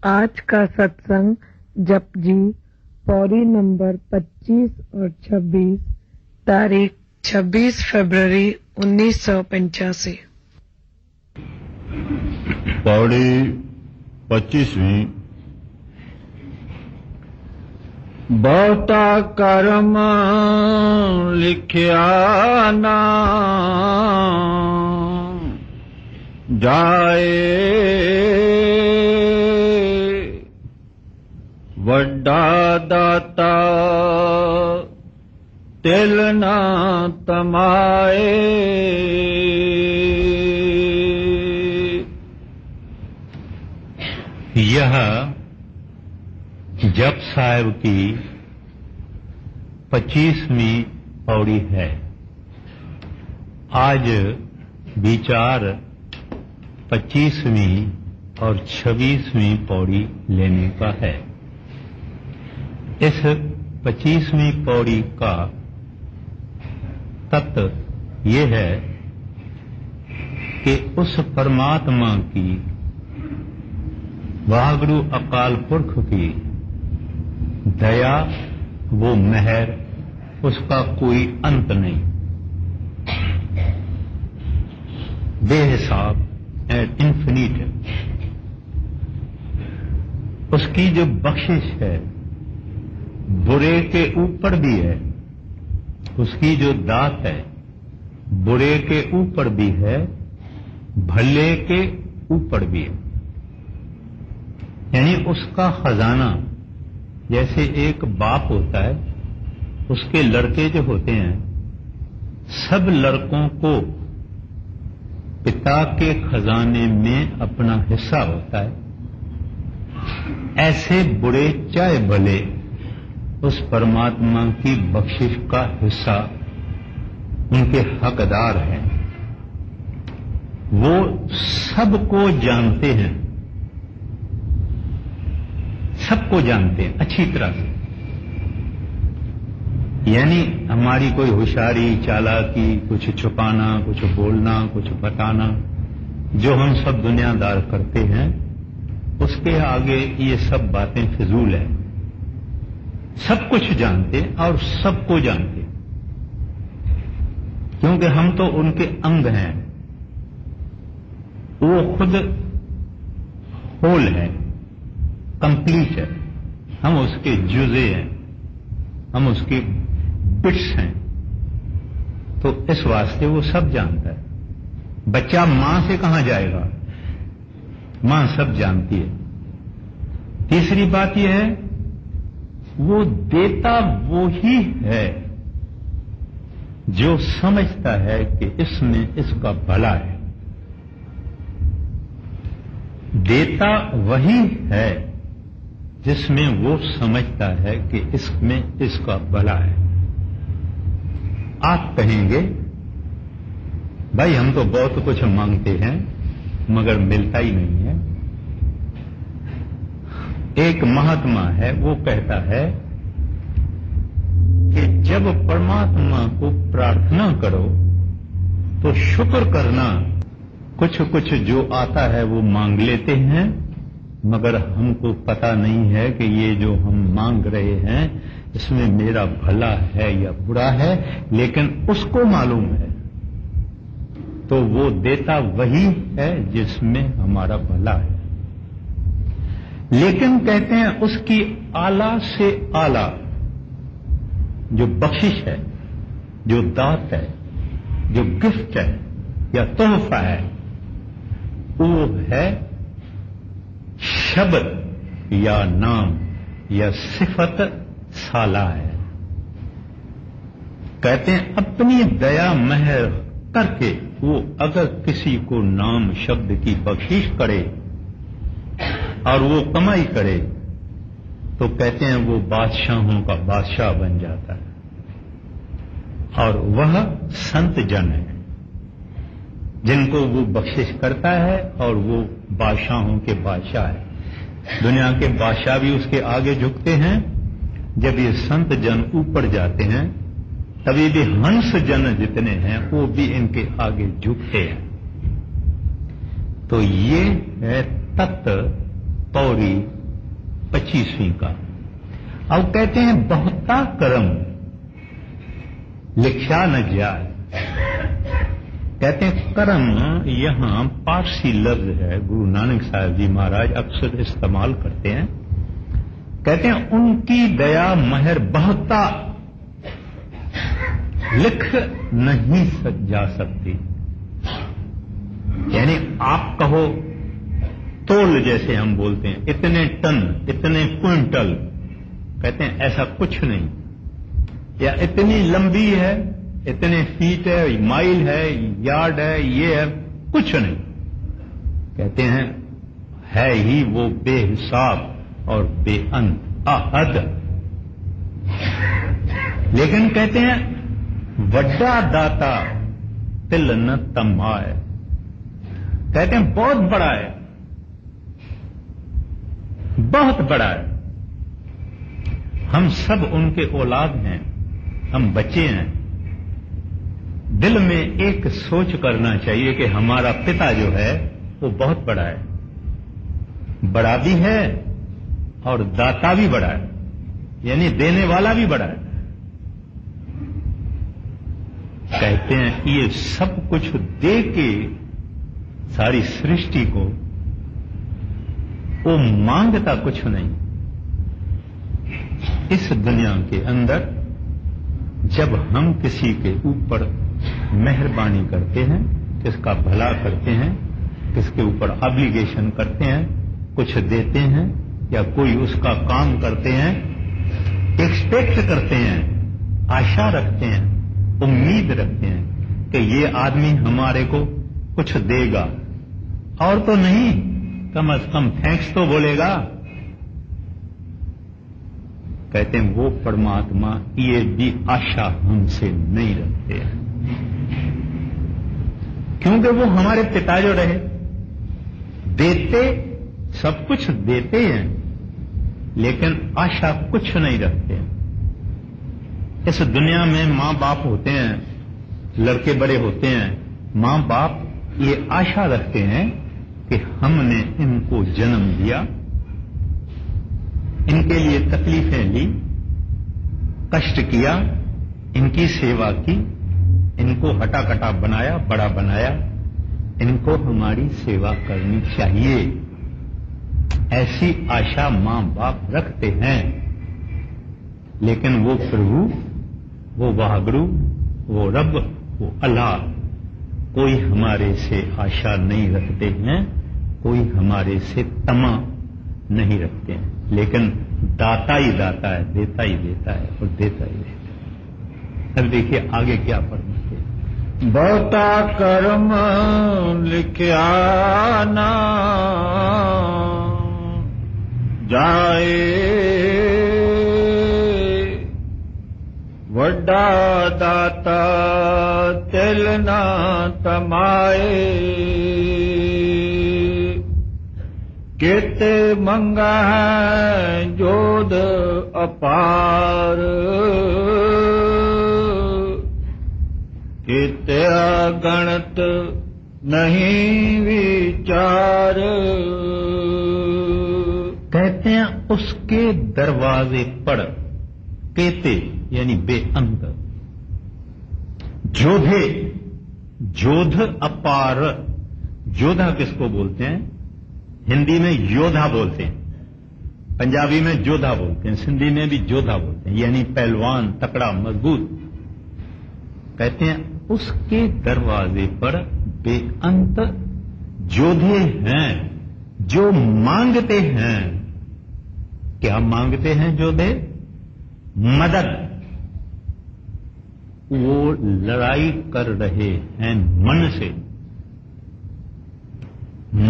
आज का सत्संग जपजी पौड़ी नंबर 25 और 26, तारीख 26 फरवरी 1985। पौड़ी 25वीं। बहुता कर्म लिखिया ना जाए, वड्डा दाता तिल ना तमाए। यह जप साहिब की 25वीं पौड़ी है। आज विचार 25वीं और 26वीं पौड़ी लेने का है। इस 25वीं पौड़ी का तत्व ये है कि उस परमात्मा की, वाहगुरु अकाल पुरख की दया, वो मेहर, उसका कोई अंत नहीं, बेहिसाब एंड इन्फिनिट है। उसकी जो बख्शिश है बुरे के ऊपर भी है, उसकी जो दात है बुरे के ऊपर भी है, भले के ऊपर भी है। यानी उसका खजाना, जैसे एक बाप होता है, उसके लड़के जो होते हैं, सब लड़कों को पिता के खजाने में अपना हिस्सा होता है, ऐसे बुरे चाहे भले उस परमात्मा की बख्शिश का हिस्सा, उनके हकदार हैं। वो सबको जानते हैं, सबको जानते हैं अच्छी तरह से। यानी हमारी कोई होशियारी, चालाकी, कुछ छुपाना, कुछ बोलना, कुछ बताना, जो हम सब दुनियादार करते हैं, उसके आगे ये सब बातें फिजूल है। सब कुछ जानते और सबको जानते, क्योंकि हम तो उनके अंग हैं, वो खुद होल है, कंप्लीट है, हम उसके जुज़े हैं, हम उसके बिट्स हैं। तो इस वास्ते वो सब जानता है। बच्चा मां से कहां जाएगा, मां सब जानती है। तीसरी बात यह है, वो देता वो ही है जो समझता है कि इसमें इसका भला है। देता वही है जिसमें वो समझता है कि इसमें इसका भला है। आप कहेंगे, भाई हम तो बहुत कुछ मांगते हैं मगर मिलता ही नहीं है। एक महात्मा है, वो कहता है कि जब परमात्मा को प्रार्थना करो तो शुक्र करना, कुछ कुछ जो आता है वो मांग लेते हैं, मगर हमको पता नहीं है कि ये जो हम मांग रहे हैं इसमें मेरा भला है या बुरा है, लेकिन उसको मालूम है। तो वो देता वही है जिसमें हमारा भला है। लेकिन कहते हैं उसकी आला से आला जो बख्शिश है, जो दात है, जो गिफ्ट है या तोहफा है, वो है शब्द या नाम या सिफत साला है। कहते हैं अपनी दया मेहर करके वो अगर किसी को नाम शब्द की बख्शिश करे और वो कमाई करे, तो कहते हैं वो बादशाहों का बादशाह बन जाता है। और वह संत जन है जिनको वो बख्शिश करता है, और वो बादशाहों के बादशाह है। दुनिया के बादशाह भी उसके आगे झुकते हैं। जब ये संत जन ऊपर जाते हैं, तभी भी हंस जन जितने हैं वो भी इनके आगे झुकते हैं। तो ये है तत्व पौरी 25वीं का। अब कहते हैं बहुता कर्म लिखा न जाए। कहते हैं कर्म यहां पारसी लफ्ज है, गुरु नानक साहब जी महाराज अक्सर इस्तेमाल करते हैं। कहते हैं उनकी दया महर बहुता लिख नहीं जा सकती। यानी आप कहो तोल, जैसे हम बोलते हैं इतने टन, इतने क्विंटल, कहते हैं ऐसा कुछ नहीं। या इतनी लंबी है, इतने फीट है, माइल है, यार्ड है, ये है, कुछ नहीं। कहते हैं है ही वो बेहिसाब और बेअंत अहद। लेकिन कहते हैं वड्डा दाता तिल न तमाए। कहते हैं बहुत बड़ा है, बहुत बड़ा है। हम सब उनके औलाद हैं, हम बच्चे हैं। दिल में एक सोच करना चाहिए कि हमारा पिता जो है वो बहुत बड़ा है, बड़ा भी है और दाता भी बड़ा है, यानी देने वाला भी बड़ा है। कहते हैं ये सब कुछ दे के सारी सृष्टि को वो मांगता कुछ नहीं। इस दुनिया के अंदर जब हम किसी के ऊपर मेहरबानी करते हैं, किसका भला करते हैं, किसके ऊपर ऑब्लिगेशन करते हैं, कुछ देते हैं या कोई उसका काम करते हैं, एक्सपेक्ट करते हैं, आशा रखते हैं, उम्मीद रखते हैं कि ये आदमी हमारे को कुछ देगा, और तो नहीं कम से कम थैंक्स तो बोलेगा। कहते हैं वो परमात्मा ये भी आशा हमसे नहीं रखते हैं, क्योंकि वो हमारे पिता जो रहे, देते सब कुछ देते हैं लेकिन आशा कुछ नहीं रखते हैं। इस दुनिया में मां बाप होते हैं, लड़के बड़े होते हैं, मां बाप ये आशा रखते हैं कि हमने इनको जन्म दिया, इनके लिए तकलीफें ली, कष्ट किया, इनकी सेवा की, इनको हटा कटा बनाया, बड़ा बनाया, इनको हमारी सेवा करनी चाहिए, ऐसी आशा मां बाप रखते हैं। लेकिन वो प्रभु, वो वाहगुरु, वो रब, वो अल्लाह कोई हमारे से आशा नहीं रखते हैं, कोई हमारे से तमा नहीं रखते हैं। लेकिन दाता ही दाता है, देता ही देता है और देता ही देता है। अब देखिए आगे क्या फरमाते हैं। बहुता कर्म लिखा ना जाए, वड्डा दाता तिल ना तमाए, किते मंगा है जोध अपार, किते अगणत नहीं विचार। कहते हैं उसके दरवाजे पर केते यानी बेअंत, जोधे, जोध अपार। जोधा किसको बोलते हैं? हिंदी में योधा बोलते हैं, पंजाबी में जोधा बोलते हैं, सिंधी में भी जोधा बोलते हैं, यानी पहलवान, तकड़ा, मजबूत। कहते हैं उसके दरवाजे पर बेअंत जोधे हैं जो मांगते हैं। क्या मांगते हैं जोधे? मदद। वो लड़ाई कर रहे हैं मन से।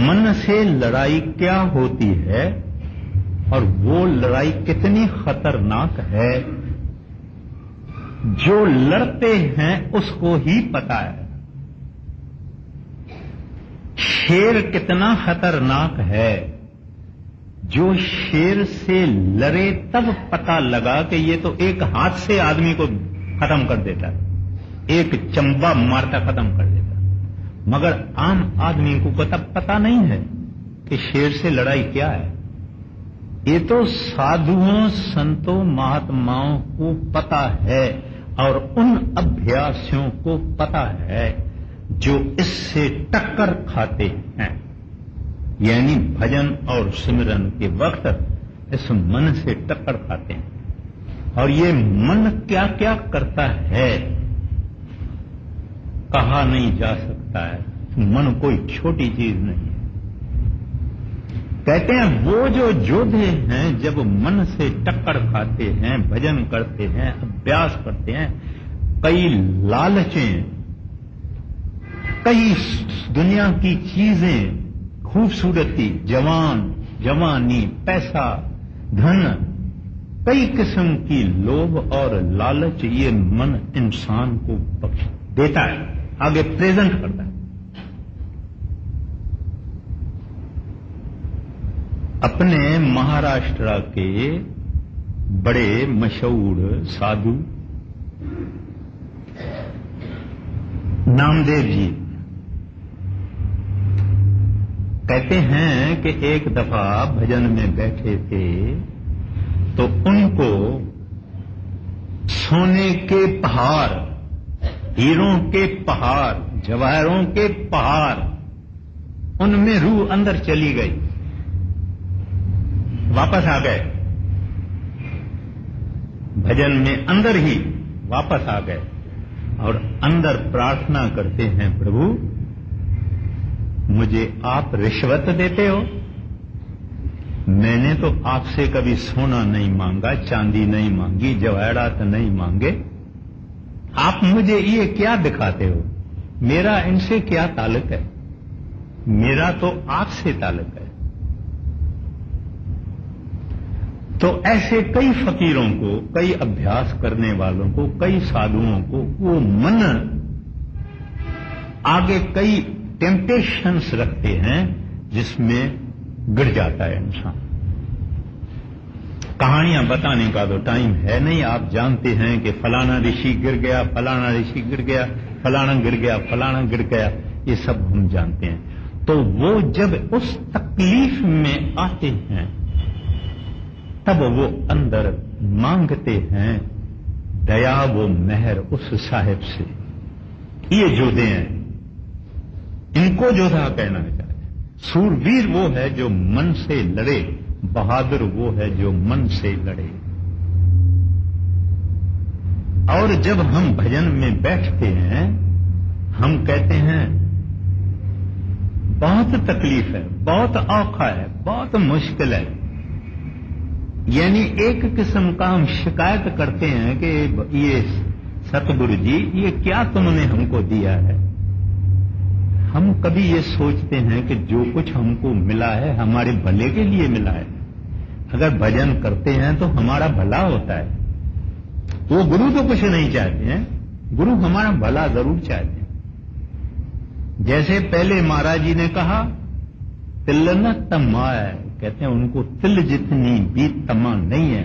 मन से लड़ाई क्या होती है और वो लड़ाई कितनी खतरनाक है, जो लड़ते हैं उसको ही पता है। शेर कितना खतरनाक है, जो शेर से लड़े तब पता लगा कि ये तो एक हाथ से आदमी को खत्म कर देता है, एक चंबा मारता खत्म कर देता है। मगर आम आदमी को पता नहीं है कि शेर से लड़ाई क्या है। ये तो साधुओं संतों महात्माओं को पता है और उन अभ्यासियों को पता है जो इससे टक्कर खाते हैं, यानी भजन और सिमरन के वक्त इस मन से टक्कर खाते हैं। और ये मन क्या क्या करता है कहा नहीं जा सकता है। मन कोई छोटी चीज नहीं है। कहते हैं वो जो योद्धे हैं जब मन से टक्कर खाते हैं, भजन करते हैं, अभ्यास करते हैं, कई लालचें, कई दुनिया की चीजें, खूबसूरती, जवानी, पैसा, धन, कई किस्म की लोभ और लालच ये मन इंसान को बख्श देता है, आगे प्रेजेंट करता है। अपने महाराष्ट्र के बड़े मशहूर साधु नामदेव जी कहते हैं कि एक दफा भजन में बैठे थे तो उनको सोने के पहाड़, हीरों के पहाड़, जवाहरों के पहाड़, उनमें रूह अंदर चली गई, वापस आ गए, भजन में अंदर ही वापस आ गए और अंदर प्रार्थना करते हैं, प्रभु मुझे आप रिश्वत देते हो, मैंने तो आपसे कभी सोना नहीं मांगा, चांदी नहीं मांगी, जवाहरात नहीं मांगे, आप मुझे ये क्या दिखाते हो, मेरा इनसे क्या ताल्लुक है, मेरा तो आपसे ताल्लुक है। तो ऐसे कई फकीरों को, कई अभ्यास करने वालों को, कई साधुओं को वो मन आगे कई टेम्पटेशंस रखते हैं जिसमें गिर जाता है इंसान। कहानियां बताने का तो टाइम है नहीं। आप जानते हैं कि फलाना ऋषि गिर गया, फलाना ऋषि गिर गया, फलाना गिर गया, फलाना गिर गया, ये सब हम जानते हैं। तो वो जब उस तकलीफ में आते हैं तब वो अंदर मांगते हैं दया, वो मेहर उस साहिब से। ये योद्धे हैं, इनको योद्धा कहना चाहिए। सूरवीर वो है जो मन से लड़े, बहादुर वो है जो मन से लड़े। और जब हम भजन में बैठते हैं हम कहते हैं बहुत तकलीफ है, बहुत औखा है, बहुत मुश्किल है, यानी एक किस्म का हम शिकायत करते हैं कि ये सतगुरु जी ये क्या तुमने हमको दिया है। हम कभी ये सोचते हैं कि जो कुछ हमको मिला है हमारे भले के लिए मिला है। अगर भजन करते हैं तो हमारा भला होता है। वो गुरु तो कुछ नहीं चाहते हैं, गुरु हमारा भला जरूर चाहते हैं। जैसे पहले महाराज जी ने कहा तिल न तमा है, कहते हैं उनको तिल जितनी भी तमा नहीं है।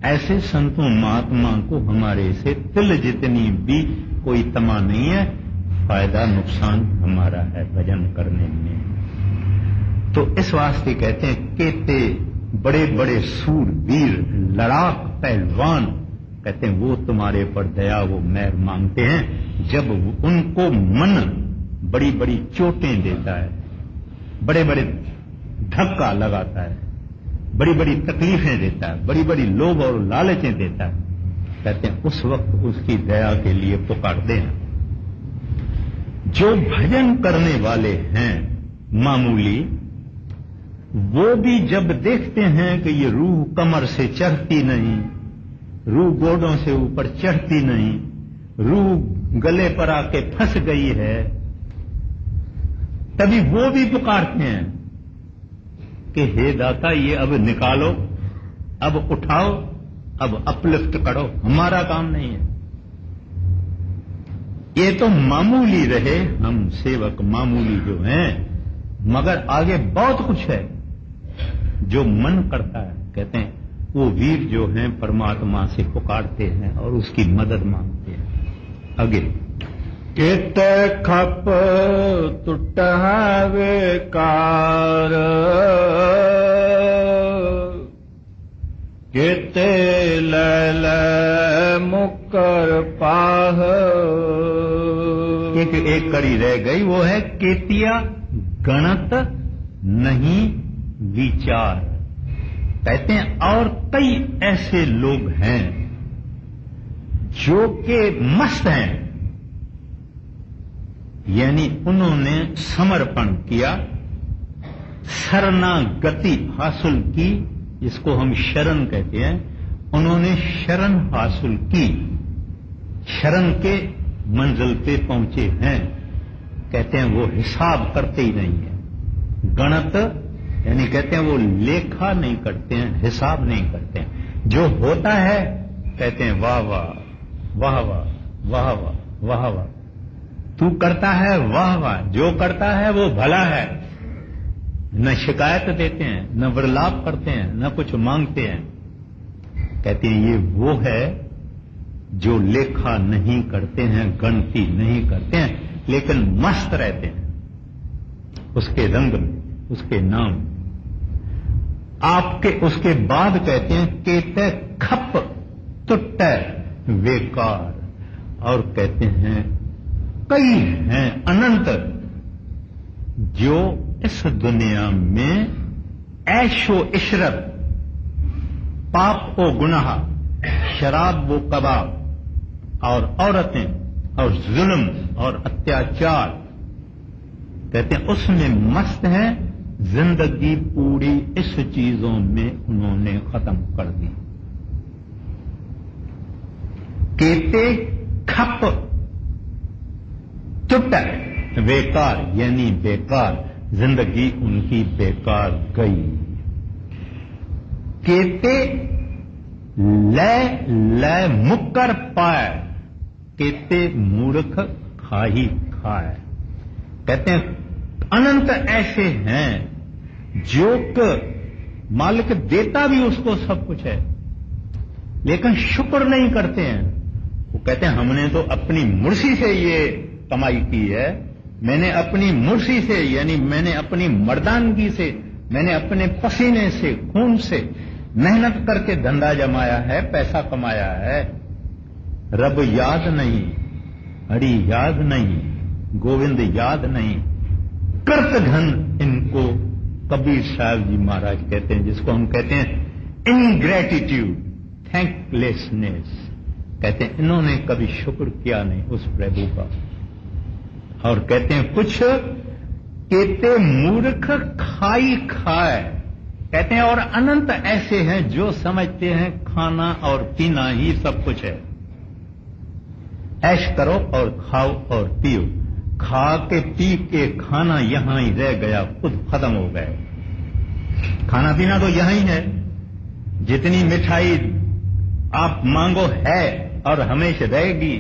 ऐसे संतों महात्मा को हमारे से तिल जितनी भी कोई तमा नहीं है। फायदा नुकसान हमारा है भजन करने में। तो इस वास्ते कहते हैं केते बड़े बड़े सूरवीर, लड़ाक, पहलवान, कहते हैं वो तुम्हारे पर दया, वो मेहर मांगते हैं जब उनको मन बड़ी बड़ी चोटें देता है, बड़े बड़े धक्का लगाता है, बड़ी बड़ी तकलीफें देता है, बड़ी बड़ी लोभ और लालचें देता है। कहते हैं उस वक्त उसकी दया के लिए पुकारते हैं। जो भजन करने वाले हैं मामूली, वो भी जब देखते हैं कि ये रूह कमर से चढ़ती नहीं, रूह गोडों से ऊपर चढ़ती नहीं, रूह गले पर आके फंस गई है, तभी वो भी पुकारते हैं कि हे दाता ये अब निकालो, अब उठाओ, अब अपलिफ्ट करो, हमारा काम नहीं है। ये तो मामूली रहे, हम सेवक मामूली जो हैं, मगर आगे बहुत कुछ है जो मन करता है। कहते हैं वो वीर जो हैं परमात्मा से पुकारते हैं और उसकी मदद मांगते हैं। आगे कित खप टूटहावे कार کیتے لے مکر پاہ. ایک کڑی رہ گئی، وہ ہے کیتیا گنت نہیں وچار. کہتے ہیں اور کئی ایسے لوگ ہیں جو کہ مست ہیں، یعنی انہوں نے سمرپن کیا، شرناگتی حاصل کی، جس کو ہم شرن کہتے ہیں. انہوں نے شرن حاصل کی، شرن کے منزل پہ پہنچے ہیں. کہتے ہیں وہ حساب کرتے ہی نہیں ہیں. گنت یعنی کہتے ہیں وہ لیکھا نہیں کرتے ہیں، حساب نہیں کرتے ہیں. جو ہوتا ہے کہتے ہیں واہ واہ واہ واہ واہ واہ واہ واہ. تو کرتا ہے واہ واہ، جو کرتا ہے وہ بھلا ہے. نہ شکایت دیتے ہیں، نہ ورلاپ کرتے ہیں، نہ کچھ مانگتے ہیں. کہتے ہیں یہ وہ ہے جو لیکھا نہیں کرتے ہیں، گنتی نہیں کرتے ہیں، لیکن مست رہتے ہیں اس کے رنگ میں، اس کے نام. آپ کے اس کے بعد کہتے ہیں کیتے کھپ ٹٹے ویکار. اور کہتے ہیں کئی ہیں اننت جو اس دنیا میں عیش و عشرت، پاپ و گناہ، شراب و کباب اور عورتیں اور ظلم اور اتیاچار، کہتے ہیں اس میں مست ہیں. زندگی پوری اس چیزوں میں انہوں نے ختم کر دی. کیتے کھپ چٹ بیکار یعنی بیکار، زندگی ان کی بیکار گئی. کیتے لے مکر پائے، کیتے مورکھ کھاہی کھائے. کہتے ہیں اننت ایسے ہیں جو کہ مالک دیتا بھی اس کو سب کچھ ہے، لیکن شکر نہیں کرتے ہیں. وہ کہتے ہیں ہم نے تو اپنی مرسی سے یہ کمائی کی ہے، میں نے اپنی مرسی سے یعنی میں نے اپنی مردانگی سے، میں نے اپنے پسینے سے، خون سے محنت کر کے دھندا جمایا ہے، پیسہ کمایا ہے. رب یاد نہیں، ہری یاد نہیں، گووند یاد نہیں. کرت دھن ان کو کبیر صاحب جی مہاراج کہتے ہیں، جس کو ہم کہتے ہیں انگریٹیٹیوڈ، تھینک لیسنیس. کہتے ہیں انہوں نے کبھی شکر کیا نہیں اس پربھو کا. اور کہتے ہیں کچھ کہتے مورکھ کھائی کھائے. کہتے ہیں اور اننت ایسے ہیں جو سمجھتے ہیں کھانا اور پینا ہی سب کچھ ہے. عیش کرو اور کھاؤ اور پیو. کھا کے پی کے کھانا یہاں ہی رہ گیا، خود ختم ہو گئے. کھانا پینا تو یہاں ہی ہے. جتنی مٹھائی آپ مانگو ہے اور ہمیشہ رہے گی.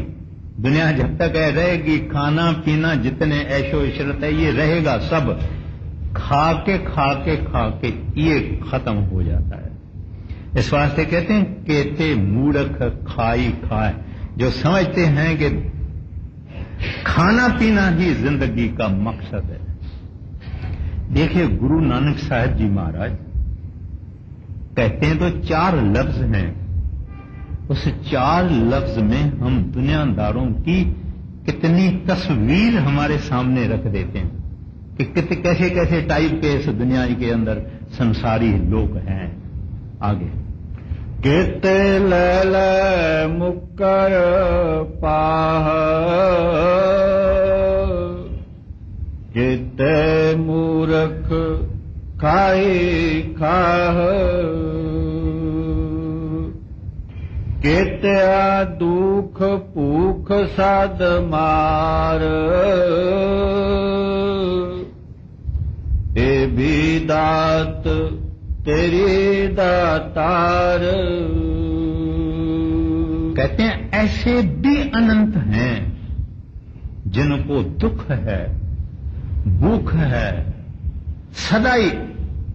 دنیا جب تک ہے رہے گی. کھانا پینا جتنے عیش و عشرت ہے یہ رہے گا سب. کھا کے یہ ختم ہو جاتا ہے. اس واسطے کہتے ہیں کہتے مورکھ کھائی کھائے، جو سمجھتے ہیں کہ کھانا پینا ہی زندگی کا مقصد ہے. دیکھیے گرو نانک صاحب جی مہاراج کہتے ہیں تو 4 لفظ ہیں. اس 4 لفظ میں ہم دنیا داروں کی کتنی تصویر ہمارے سامنے رکھ دیتے ہیں کہ کیسے کیسے ٹائپ کے اس دنیا کے اندر سنساری لوگ ہیں. آگے کیتے لے مکر پاہ، کیتے مورکھ کھائی کھاہ. کیتے دکھ پوکھ ساد مار، اے بھی دات تیری داتار. کہتے ہیں ایسے بھی اننت ہیں جن کو دکھ ہے، بھوک ہے، سدائی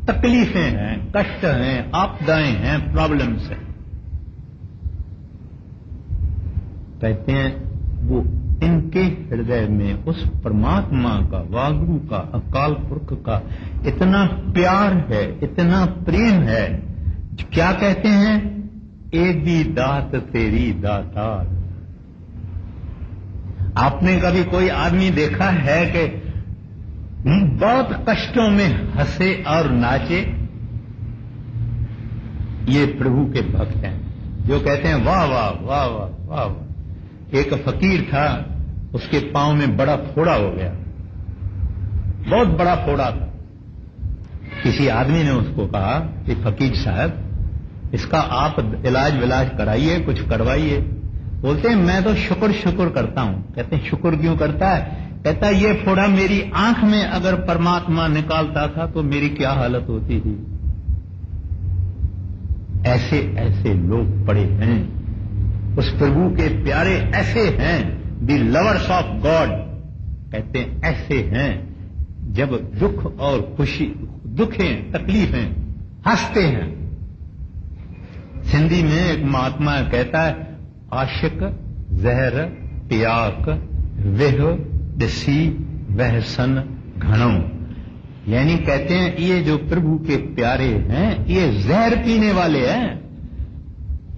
تکلیفیں ہیں، کشٹ ہیں، آپدائیں ہیں، پرابلمس ہیں. کہتے ہیں وہ ان کے ہردے میں اس پرماتما کا، واگرو کا، اکال پرکھ کا اتنا پیار ہے، اتنا پریم ہے کیا کہتے ہیں؟ اے دی دات تیری داتار. آپ نے کبھی کوئی آدمی دیکھا ہے کہ بہت کشٹوں میں ہنسے اور ناچے؟ یہ پربھو کے بھکت ہیں جو کہتے ہیں واہ واہ واہ واہ واہ واہ. ایک فقیر تھا، اس کے پاؤں میں بڑا پھوڑا ہو گیا، بہت بڑا پھوڑا تھا. کسی آدمی نے اس کو کہا کہ فقیر صاحب اس کا آپ علاج ولاج کرائیے، کچھ کروائیے. بولتے ہیں میں تو شکر کرتا ہوں. کہتے ہیں شکر کیوں کرتا ہے؟ کہتا ہے یہ پھوڑا میری آنکھ میں اگر پرماتما نکالتا تھا تو میری کیا حالت ہوتی تھی. ایسے ایسے لوگ پڑے ہیں، اس پربھو کے پیارے ایسے ہیں، دی لورس آف گاڈ کہتے ہیں ایسے ہیں، جب دکھ اور خوشی، دکھیں تکلیفیں، ہنستے ہیں. سندھی میں ایک مہاتما کہتا ہے عاشق زہر پیاک وہ دسی وحسن گھنوں. یعنی کہتے ہیں یہ جو پربھو کے پیارے ہیں یہ زہر پینے والے ہیں.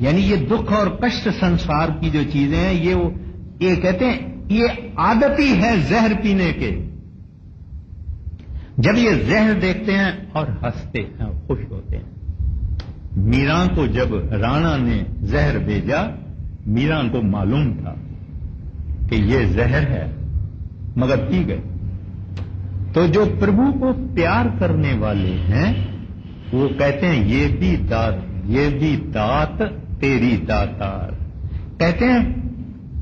یعنی یہ دکھ اور کشٹ سنسار کی جو چیزیں ہیں یہ کہتے ہیں یہ عادتی ہے زہر پینے کے. جب یہ زہر دیکھتے ہیں اور ہنستے ہیں، خوش ہوتے ہیں. میراں کو جب رانا نے زہر بھیجا، میراں کو معلوم تھا کہ یہ زہر ہے مگر پی گئے. تو جو پربھو کو پیار کرنے والے ہیں وہ کہتے ہیں یہ بھی دات تیری داتار. کہتے ہیں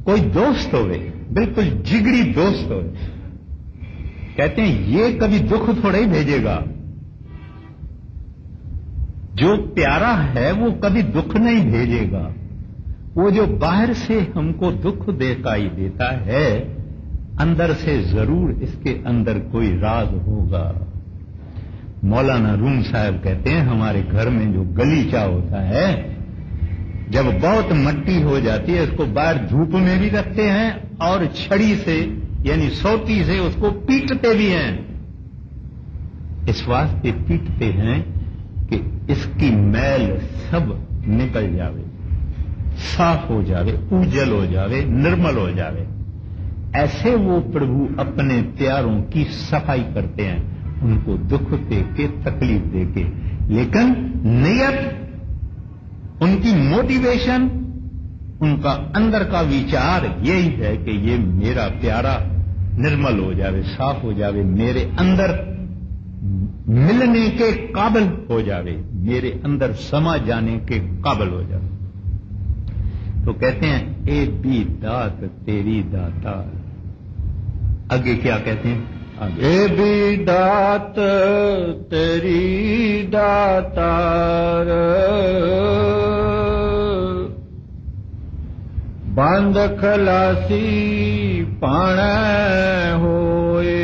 کوئی دوست ہوئے، بالکل جگری دوست ہوئے، کہتے ہیں یہ کبھی دکھ تھوڑا ہی بھیجے گا. جو پیارا ہے وہ کبھی دکھ نہیں بھیجے گا. وہ جو باہر سے ہم کو دکھ دکھائی دیتا ہے اندر سے ضرور اس کے اندر کوئی راز ہوگا. مولانا روم صاحب کہتے ہیں ہمارے گھر میں جو گلیچہ ہوتا ہے جب بہت مٹی ہو جاتی ہے اس کو باہر دھوپ میں بھی رکھتے ہیں اور چھڑی سے یعنی سوٹی سے اس کو پیٹتے بھی ہیں. اس واسطے پیٹتے ہیں کہ اس کی میل سب نکل جاوے، صاف ہو جاوے، اجل ہو جاوے، نرمل ہو جاوے. ایسے وہ پربھو اپنے پیاروں کی صفائی کرتے ہیں، ان کو دکھ دے کے، تکلیف دے کے. لیکن نیت، ان کی موٹیویشن، ان کا اندر کا وچار یہی ہے کہ یہ میرا پیارا نرمل ہو جاوے، صاف ہو جاوے، میرے اندر ملنے کے قابل ہو جاوے، میرے اندر سما جانے کے قابل ہو جاوے. تو کہتے ہیں اے بھی دات تیری داتار. آگے کیا کہتے ہیں؟ اے بھی دات تیری داتار، بند خلاسی پان ہوئے،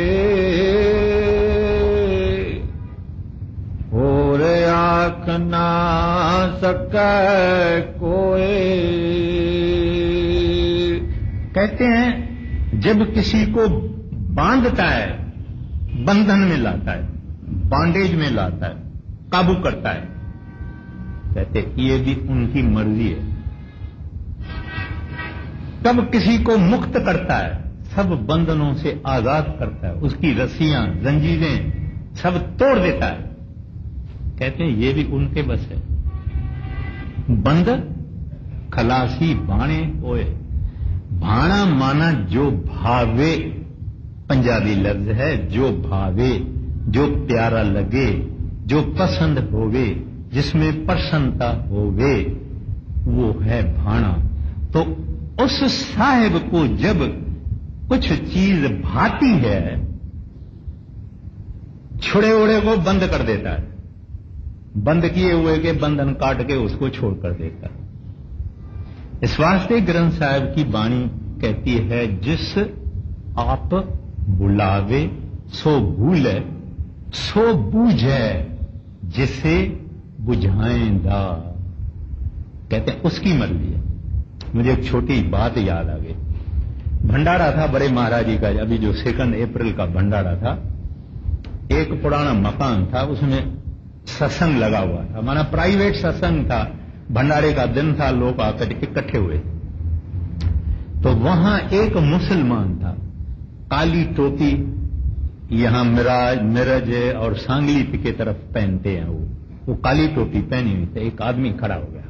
اور آنکھ نہ سکے کوئی. کہتے ہیں جب کسی کو باندھتا ہے، بندھن میں لاتا ہے، بانڈیج میں لاتا ہے، قابو کرتا ہے، کہتے یہ بھی ان کی مرضی ہے. تب کسی کو مکت کرتا ہے، سب بندھنوں سے آزاد کرتا ہے، اس کی رسیاں زنجیریں سب توڑ دیتا ہے. کہتے ہیں یہ بھی ان کے بس ہے. بند خلاسی بانے ہوئے. بھانا مانا جو بھاوے، پنجابی لفظ ہے، جو بھاوے، جو پیارا لگے، جو پسند ہوئے، جس میں پرسنتا ہوئے، وہ ہے بھانا. تو اس صاحب کو جب کچھ چیز بھاتی ہے چھڑے اڑے کو بند کر دیتا ہے، بند کیے ہوئے کے بندھن کاٹ کے اس کو چھوڑ کر دیتا ہے. اس واسطے گرنتھ صاحب کی بانی کہتی ہے جس آپ بلاوے سو بھولے، سو بوجھے جسے بجھائیں دا. کہتے ہیں اس کی مرضی ہے. مجھے ایک چھوٹی بات یاد آ گئی. بھنڈارا تھا بڑے مہاراج جی کا، ابھی جو 2 اپریل کا بھنڈارا تھا. ایک پرانا مکان تھا، اس میں सत्संग लगा हुआ था, माना प्राइवेट सत्संग था, भंडारे का दिन था, लोग आकर इकट्ठे हुए। तो वहां एक मुसलमान था, काली टोपी, यहां मिरज और सांगली की तरफ पहनते हैं वो काली टोपी पहनी हुई थी। एक आदमी खड़ा हो गया,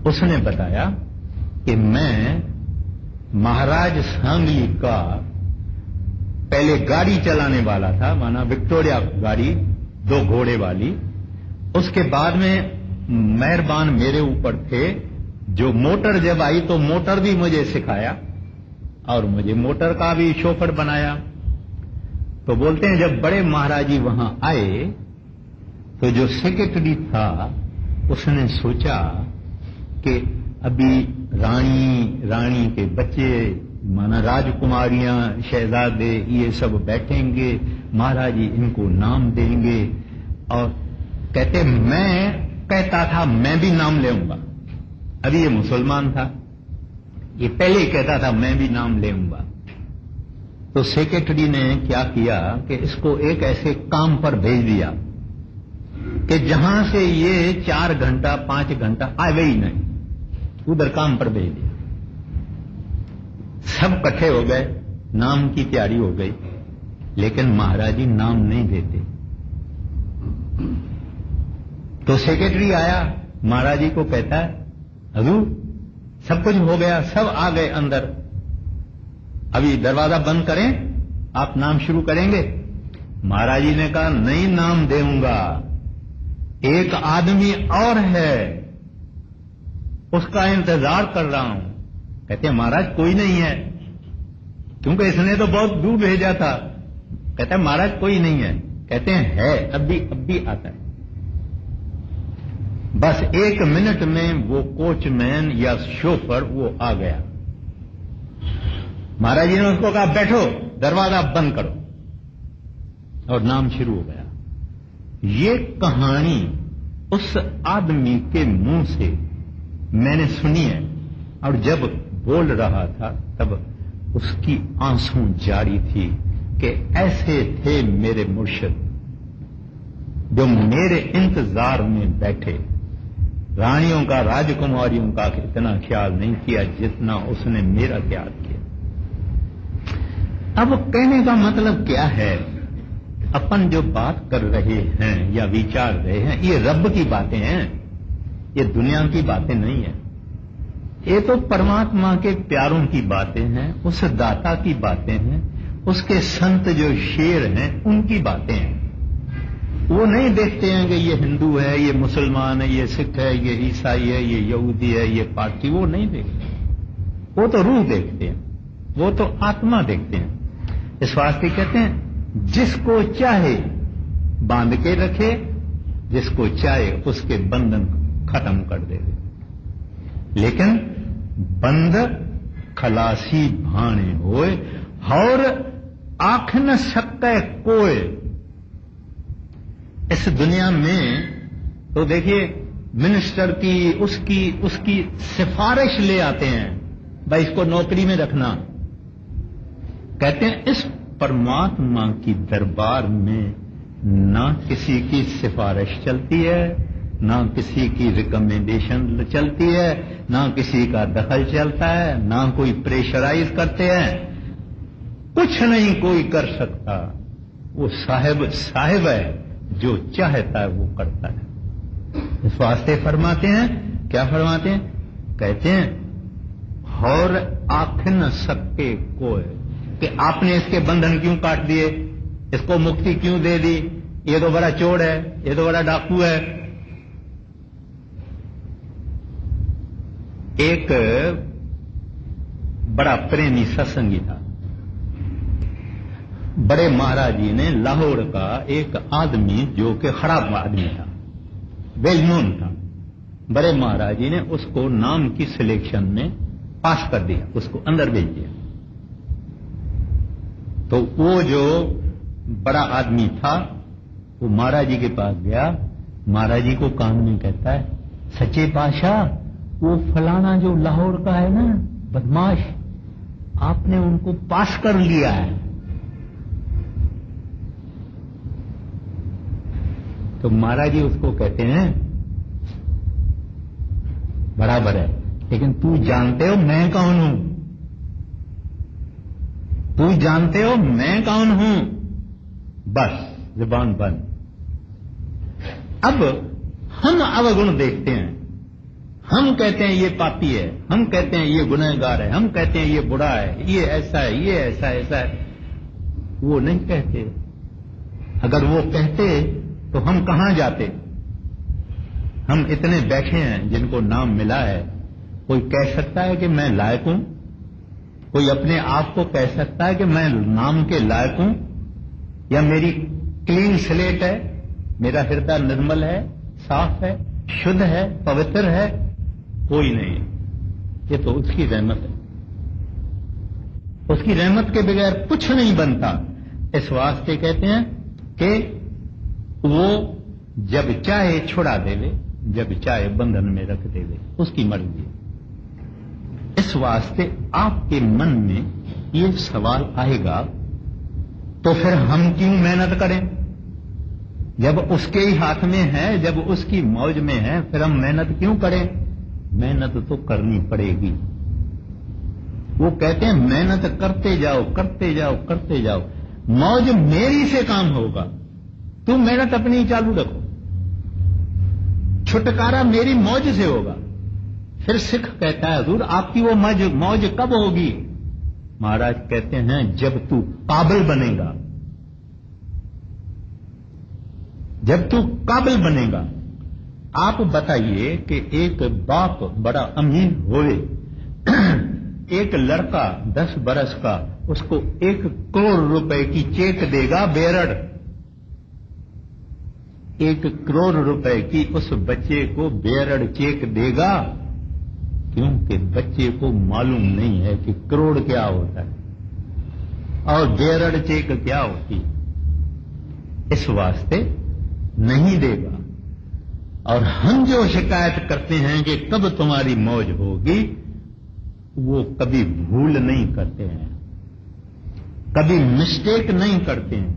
उसने बताया कि मैं महाराज सांगली का पहले गाड़ी चलाने वाला था, माना विक्टोरिया गाड़ी 2 घोड़े वाली। उसके बाद में मेहरबान मेरे ऊपर थे, जो मोटर जब आई तो मोटर भी मुझे सिखाया और मुझे मोटर का भी शोफर बनाया। तो बोलते हैं जब बड़े महाराजी वहां आए तो जो सेक्रेटरी था उसने सोचा कि अभी रानी के बच्चे, माना राजकुमारियां, शहजादे, ये सब बैठेंगे, महाराज जी इनको नाम देंगे। और कहते मैं कहता था मैं भी नाम लेऊंगा। अभी ये मुसलमान था, ये पहले ही कहता था मैं भी नाम लेऊंगा। तो सेक्रेटरी ने क्या किया कि इसको एक ऐसे काम पर भेज दिया कि जहां से ये 4 घंटा 5 घंटा आवे ही नहीं, उधर काम पर भेज दिया। सब इकट्ठे हो गए, नाम की तैयारी हो गई, लेकिन महाराज जी नाम नहीं देते। तो सेक्रेटरी आया, महाराज जी को कहता है हजूर सब कुछ हो गया, सब आ गए अंदर, अभी दरवाजा बंद करें, आप नाम शुरू करेंगे। महाराज जी ने कहा नहीं नाम देऊंगा, एक आदमी और है उसका इंतजार कर रहा हूं। कहते हैं महाराज कोई नहीं है, क्योंकि इसने तो बहुत दूर भेजा था। कहते हैं महाराज कोई नहीं है। कहते हैं है, अब भी आता है। बस 1 मिनट में वो कोचमैन या शोफर वो आ गया। महाराज जी ने उसको कहा बैठो, दरवाजा बंद करो, और नाम शुरू हो गया। ये कहानी उस आदमी के मुंह से मैंने सुनी है, और जब बोल रहा था तब उसकी आंसू जारी थी कि ऐसे थे मेरे मुर्शिद जो मेरे इंतजार में बैठे। रानियों का, राजकुमारियों का इतना ख्याल नहीं किया जितना उसने मेरा ख्याल किया। अब कहने का मतलब क्या है, अपन जो बात कर रहे हैं या विचार रहे हैं ये रब की बातें हैं, ये दुनिया की बातें नहीं है। ये तो परमात्मा के प्यारों की बातें हैं, उस दाता की बातें हैं, उसके संत जो शेर हैं उनकी बातें हैं। वो नहीं देखते हैं कि ये हिंदू है, ये मुसलमान है, ये सिख है, ये ईसाई है, ये यहूदी है, ये पारसी, वो नहीं देखते। वो तो रूह देखते हैं, वो तो आत्मा देखते हैं। इस वास्ते कहते हैं जिसको चाहे बांध के रखे, जिसको चाहे उसके बंधन खत्म कर दे। लेकिन बंद खलासी भाने होए और आंख न सके कोय। इस दुनिया में तो देखिए मिनिस्टर की उसकी सिफारिश ले आते हैं, भाई इसको नौकरी में रखना। कहते हैं इस परमात्मा की दरबार में ना किसी की सिफारिश चलती है, ना किसी की रिकमेंडेशन चलती है, ना किसी का दखल चलता है, ना कोई प्रेशराइज करते हैं, कुछ नहीं कोई कर सकता। वो साहिब है, जो चाहता है वो करता है। इस वास्ते फरमाते हैं, क्या फरमाते हैं? कहते हैं और आंख न सके कोई, कि आपने इसके बंधन क्यों काट दिए, इसको मुक्ति क्यों दे दी, ये तो बड़ा चोर है, ये तो बड़ा डाकू है। एक बड़ा प्रेमी सत्संगी था, बड़े महाराज जी ने लाहौर का एक आदमी जो कि खराब आदमी था, वेल नोन था, बड़े महाराज जी ने उसको नाम की सिलेक्शन में पास कर दिया, उसको अंदर भेज दिया। तो वो जो बड़ा आदमी था वो महाराज जी के पास गया, महाराज जी को कान में कहता है सच्चे पातशाह वो फलाना जो लाहौर का है ना बदमाश, आपने उनको पास कर लिया है। تو महाराज जी उसको कहते हैं बराबर है, लेकिन तू जानते हो मैं कौन हूं? तू जानते हो मैं कौन हूं? बस जुबान बंद। अब हम अवगुण देखते हैं, हम कहते हैं ये पापी है, हम कहते हैं ये गुनहगार है, हम कहते हैं ये बुरा है, ये ऐसा है, ये ऐसा ऐसा है। वो नहीं कहते। अगर वो कहते तो हम कहां जाते? हम इतने बैठे हैं जिनको नाम मिला है। कोई कह सकता है कि मैं लायक हूं? कोई अपने आप को कह सकता है कि मैं नाम के लायक हूं? या मेरी क्लीन स्लेट है, मेरा हृदय निर्मल है, साफ है, शुद्ध है, पवित्र है? कोई नहीं। ये तो उसकी रहमत है। उसकी रहमत के बगैर कुछ नहीं बनता। इस वास्ते कहते हैं कि वो जब चाहे छुड़ा देवे, जब चाहे बंधन में रख देवे, उसकी मर्जी। इस वास्ते आपके मन में ये सवाल आएगा तो फिर हम क्यों मेहनत करें? जब उसके ही हाथ में है, जब उसकी मौज में है, फिर हम मेहनत क्यों करें? मेहनत तो करनी पड़ेगी। वो कहते हैं मेहनत करते जाओ, करते जाओ, करते जाओ, मौज मेरी से काम होगा। तुम मेहनत अपनी चालू रखो, छुटकारा मेरी मौज से होगा। फिर सिख कहता है हुजूर आपकी वो मौज कब होगी? महाराज कहते हैं जब तू काबिल बनेगा, जब तू काबिल बनेगा। आप बताइए कि एक बाप बड़ा अमीर होए, एक लड़का 10 बरस का उसको 1 करोड़ रुपए की चेक देगा बेरड़, 1 करोड़ रुपए की उस बच्चे को बेरड़ चेक देगा, क्योंकि बच्चे को मालूम नहीं है कि करोड़ क्या होता है और बेरड़ चेक क्या होती है। इस वास्ते नहीं देगा। और हम जो शिकायत करते हैं कि कब तुम्हारी मौज होगी, वो कभी भूल नहीं करते हैं, कभी मिस्टेक नहीं करते हैं।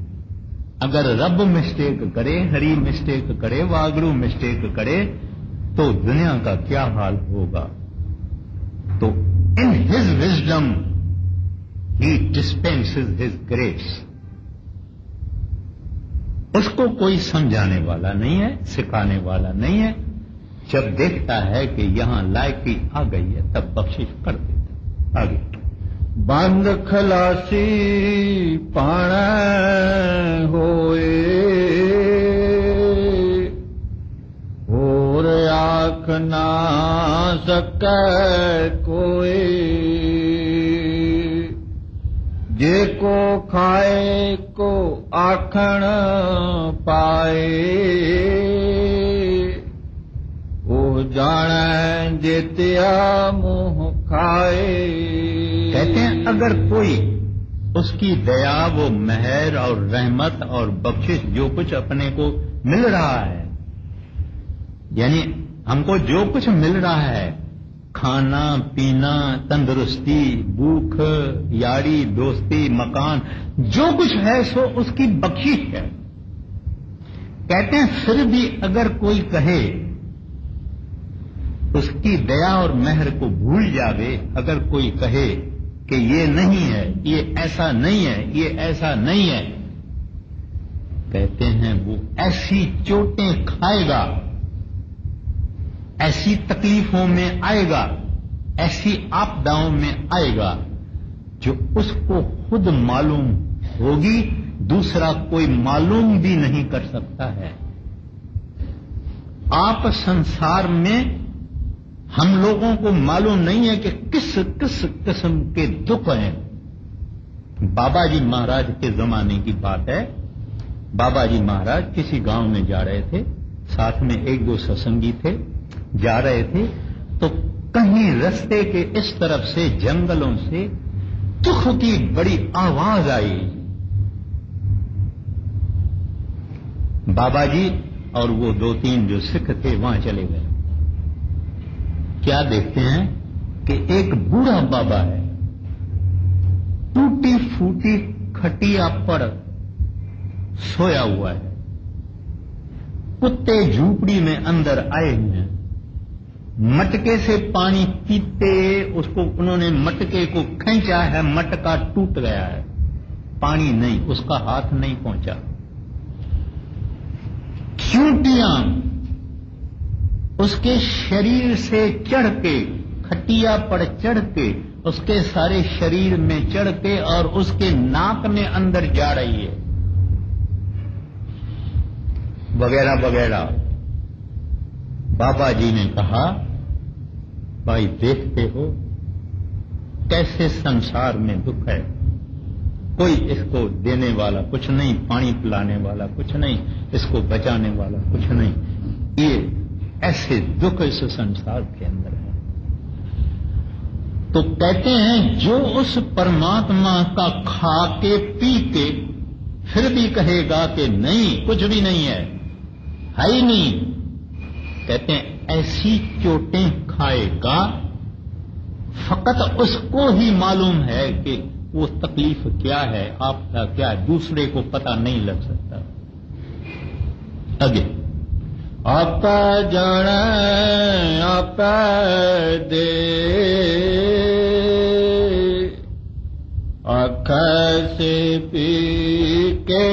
अगर रब मिस्टेक करे, हरि मिस्टेक करे, वागड़ू मिस्टेक करे, तो दुनिया का क्या हाल होगा? तो in his wisdom he dispenses his grace. उसको कोई समझाने वाला नहीं है, सिखाने वाला नहीं है। जब देखता है कि यहां लायकी आ गई है तब बख्शिश कर देता। आगे बंद खलासी पाण होए, और आख ना सकै कोई, जे को खाए को आखण पाए, वो जाने जेतिया मुंह खाए। कहते हैं अगर कोई उसकी दया, वो मेहर और रहमत और बख्शिश जो कुछ अपने को मिल रहा है, यानी हमको जो कुछ मिल रहा है, खाना पीना, तंदुरुस्ती, भूख, यारी, दोस्ती, मकान, जो कुछ है सो उसकी बख्शिश है। कहते हैं फिर भी अगर कोई कहे, उसकी दया और मेहर को भूल जावे, अगर कोई कहे कि ये नहीं है, ये ऐसा नहीं है, ये ऐसा नहीं है, कहते हैं वो ऐसी चोटें खाएगा, ऐसी तकलीफों में आएगा, ऐसी आपदाओं में आएगा जो उसको खुद मालूम होगी, दूसरा कोई मालूम भी नहीं कर सकता है। आप संसार में हम लोगों को मालूम नहीं है कि किस किस किस्म के दुख हैं। बाबा जी महाराज के जमाने की बात है। बाबा जी महाराज किसी गांव में जा रहे थे, साथ में 1-2 सत्संगी थे, जा रहे थे तो कहीं रास्ते के इस तरफ से जंगलों से दुख की बड़ी आवाज आई। बाबा जी और वो 2-3 जो सिख थे वहां चले गए। क्या देखते हैं कि एक बूढ़ा बाबा है, टूटी फूटी खटिया पर सोया हुआ है। कुत्ते झूपड़ी में अंदर आए हैं, मटके से पानी पीते, उसको उन्होंने मटके को खींचा है, मटका टूट गया है, पानी नहीं, उसका हाथ नहीं पहुंचा। चींटियां उसके शरीर से चढ़ के, खटिया पर चढ़ के, उसके सारे शरीर में चढ़ के और उसके नाक में अंदर जा रही है, वगैरह वगैरह। बाबा जी ने कहा, भाई देखते हो कैसे संसार में दुख है, कोई इसको देने वाला कुछ नहीं, पानी पिलाने वाला कुछ नहीं, इसको बचाने वाला कुछ नहीं, ये ऐसे दुख इस संसार के अंदर है। तो कहते हैं जो उस परमात्मा का खा के पी के फिर भी कहेगा कि नहीं कुछ भी नहीं है ही नहीं, कहते हैं ऐसी चोटें खाएगा, फकत उसको ही मालूम है कि वो तकलीफ क्या है, आपका क्या है, दूसरे को पता नहीं लग सकता। आगे आप जाने आप दे, आँख से पी के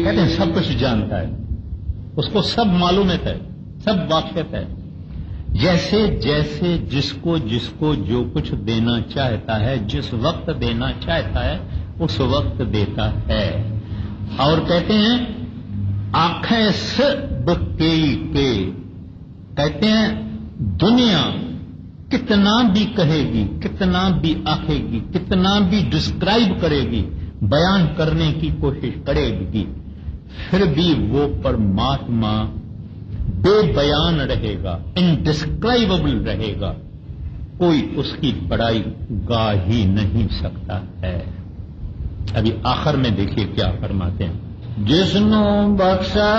कहते हैं सब कुछ जानता है, उसको सब मालूम है, सब वाकिफ है। जैसे जैसे जिसको जिसको जो कुछ देना चाहता है, जिस वक्त देना चाहता है, उस वक्त देता है। और कहते हैं आंखें सब के, कहते हैं दुनिया कितना भी कहेगी, कितना भी आखेगी, कितना भी डिस्क्राइब करेगी, बयान करने की कोशिश करेगी, फिर भी वो परमात्मा बेबयान रहेगा, इनडिस्क्राइबेबल रहेगा, कोई उसकी बड़ाई गा ही नहीं सकता है। अभी आखिर में देखिए क्या फरमाते हैं, जिसनु बख्शा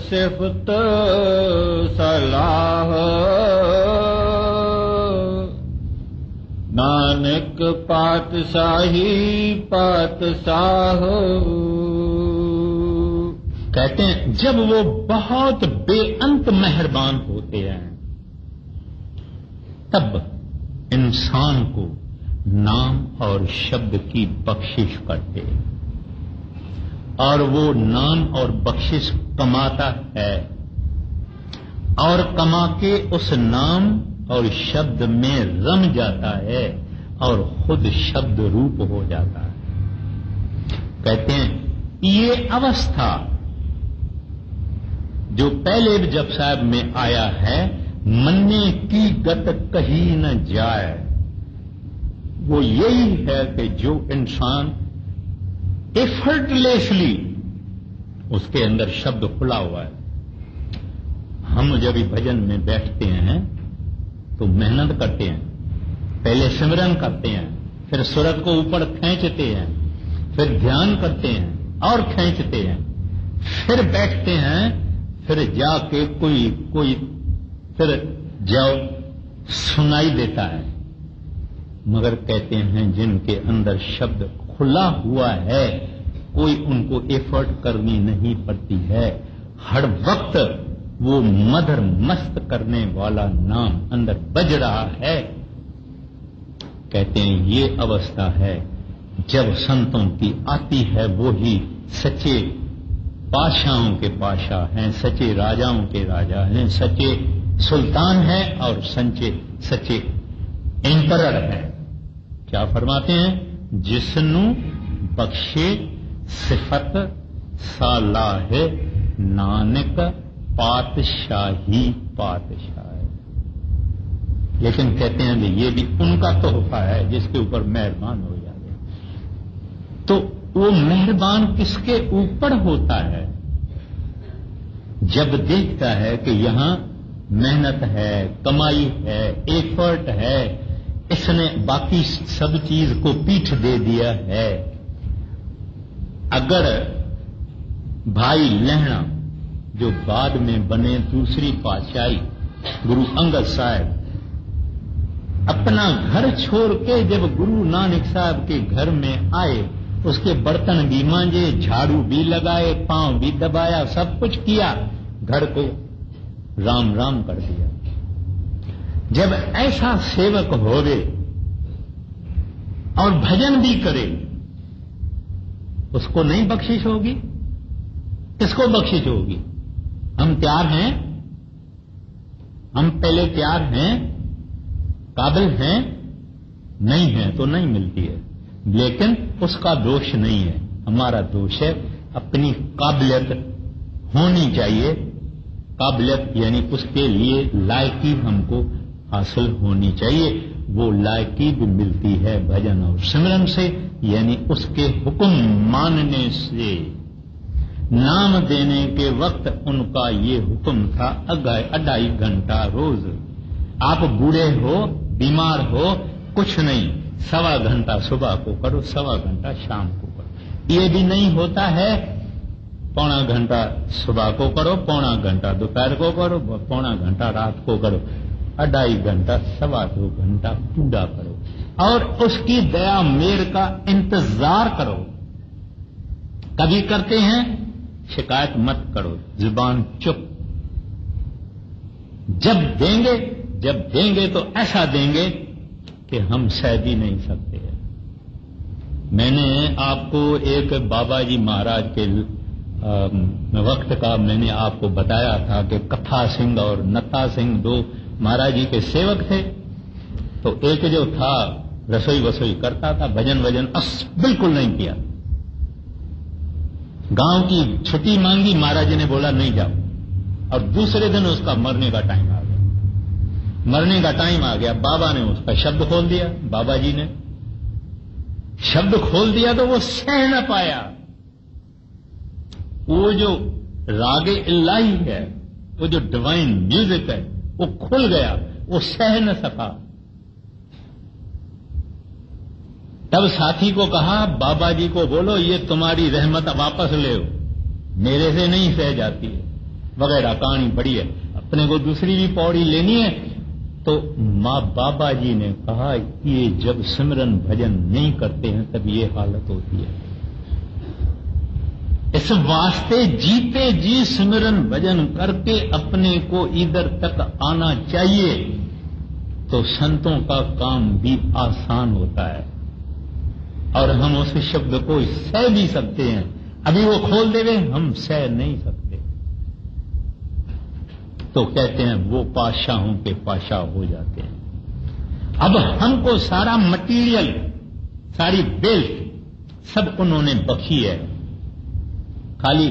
सिफत सलाह, नानक पातशाही पातशाह। कहते हैं जब वो बहुत बेअंत मेहरबान होते हैं, तब इंसान को नाम और शब्द की बख्शिश करते, और वो नाम और बख्शिश कमाता है, और कमा के उस नाम और शब्द में रम जाता है और खुद शब्द रूप हो जाता है। कहते हैं ये अवस्था जो पहले जब साहब में आया है, मन्ने की गत कहीं न जाए, वो यही है कि जो इंसान एफर्टलेसली, उसके अंदर शब्द खुला हुआ है। हम जब भजन में बैठते हैं तो मेहनत करते हैं, पहले सिमरन करते हैं, फिर सूरत को ऊपर खींचते हैं, फिर ध्यान करते हैं और खींचते हैं, फिर बैठते हैं, फिर जाके कोई फिर जाओ सुनाई देता है। मगर कहते हैं जिनके अंदर शब्द खुला हुआ है, कोई उनको एफर्ट करनी नहीं पड़ती है, हर वक्त वो मधुर मस्त करने वाला नाम अंदर बज रहा है। कहते हैं ये अवस्था है जब संतों की आती है, वो ही सच्चे पाशाओं के पाशा हैं, सच्चे राजाओं के राजा हैं, सच्चे सुल्तान हैं और सच्चे एम्परर हैं। क्या फरमाते हैं, जिसनु बख्शे सिफत सालाह नानक पातशाही पातशाह। लेकिन कहते हैं कि ये भी उनका तोहफा है जिसके ऊपर मेहरबान हो जाए। तो वो मेहरबान किसके ऊपर होता है? जब देखता है कि यहां मेहनत है, कमाई है, एफर्ट है, इसने बाकी सब चीज को पीठ दे दिया है। अगर भाई लहणा जो बाद में बने दूसरी पातशाही गुरु अंगद साहब, अपना घर छोड़ के जब गुरु नानक साहब के घर में आए اس کے برتن بھی مانجے, جھاڑو بھی لگائے, پاؤں بھی دبایا, سب کچھ کیا, گھر کو رام رام کر دیا. جب ایسا سیوک ہوئے اور بھجن بھی کرے, اس کو نہیں بخشش ہوگی؟ کس کو بخشش ہوگی؟ ہم تیار ہیں؟ ہم پہلے تیار ہیں, قابل ہیں؟ نہیں ہیں تو نہیں ملتی ہے. لیکن اس کا دوش نہیں ہے, ہمارا دوش ہے. اپنی قابلیت ہونی چاہیے, قابلیت یعنی اس کے لیے لائقی ہم کو حاصل ہونی چاہیے. وہ لائقی بھی ملتی ہے بھجن اور سمرن سے, یعنی اس کے حکم ماننے سے. نام دینے کے وقت ان کا یہ حکم تھا 2.5 گھنٹہ روز. آپ بوڑھے ہو, بیمار ہو, کچھ نہیں, 1.25 گھنٹہ صبح کو کرو, 1.25 گھنٹہ شام کو کرو. یہ بھی نہیں ہوتا ہے 1.25 گھنٹہ صبح کو کرو, 1.25 گھنٹہ دوپہر کو کرو, 1.25 گھنٹہ رات کو کرو. 2.5 گھنٹہ 2.25 گھنٹہ پورا کرو اور اس کی دیا میر کا انتظار کرو. کبھی کرتے ہیں, شکایت مت کرو, زبان چپ. جب دیں گے تو ایسا دیں گے کہ ہم سہ بھی نہیں سکتے. میں نے آپ کو ایک بابا جی مہاراج کے وقت کا میں نے آپ کو بتایا تھا کہ کتھا سنگھ اور نتا سنگھ 2 مہاراج جی کے سیوک تھے. تو ایک جو تھا رسوئی وسوئی کرتا تھا, بھجن بالکل نہیں کیا. گاؤں کی چھٹی مانگی, مہاراج جی نے بولا نہیں جاؤ, اور دوسرے دن اس کا مرنے کا ٹائم آ گیا. بابا نے اس کا شبد کھول دیا, بابا جی نے شبد کھول دیا تو وہ سہ نہ پایا. وہ جو راگ الہی ہے, وہ جو ڈیوائن میوزک ہے, وہ کھل گیا, وہ سہ نہ سکا. تب ساتھی کو کہا, بابا جی کو بولو یہ تمہاری رحمت واپس لے, میرے سے نہیں سہ جاتی ہے وغیرہ. کہانی بڑی ہے, اپنے کو دوسری بھی پوڑی لینی ہے. تو ماں بابا جی نے کہا یہ جب سمرن بھجن نہیں کرتے ہیں تب یہ حالت ہوتی ہے. اس واسطے جیتے جی سمرن بھجن کر کے اپنے کو ادھر تک آنا چاہیے, تو سنتوں کا کام بھی آسان ہوتا ہے اور ہم اس شبد کو سہ بھی سکتے ہیں. ابھی وہ کھول دے گے, ہم سہ نہیں سکتے. تو کہتے ہیں وہ پادشاہوں کے پادشاہ ہو جاتے ہیں. اب ہم کو سارا مٹیریل, ساری بیلٹ سب انہوں نے بخشی ہے, خالی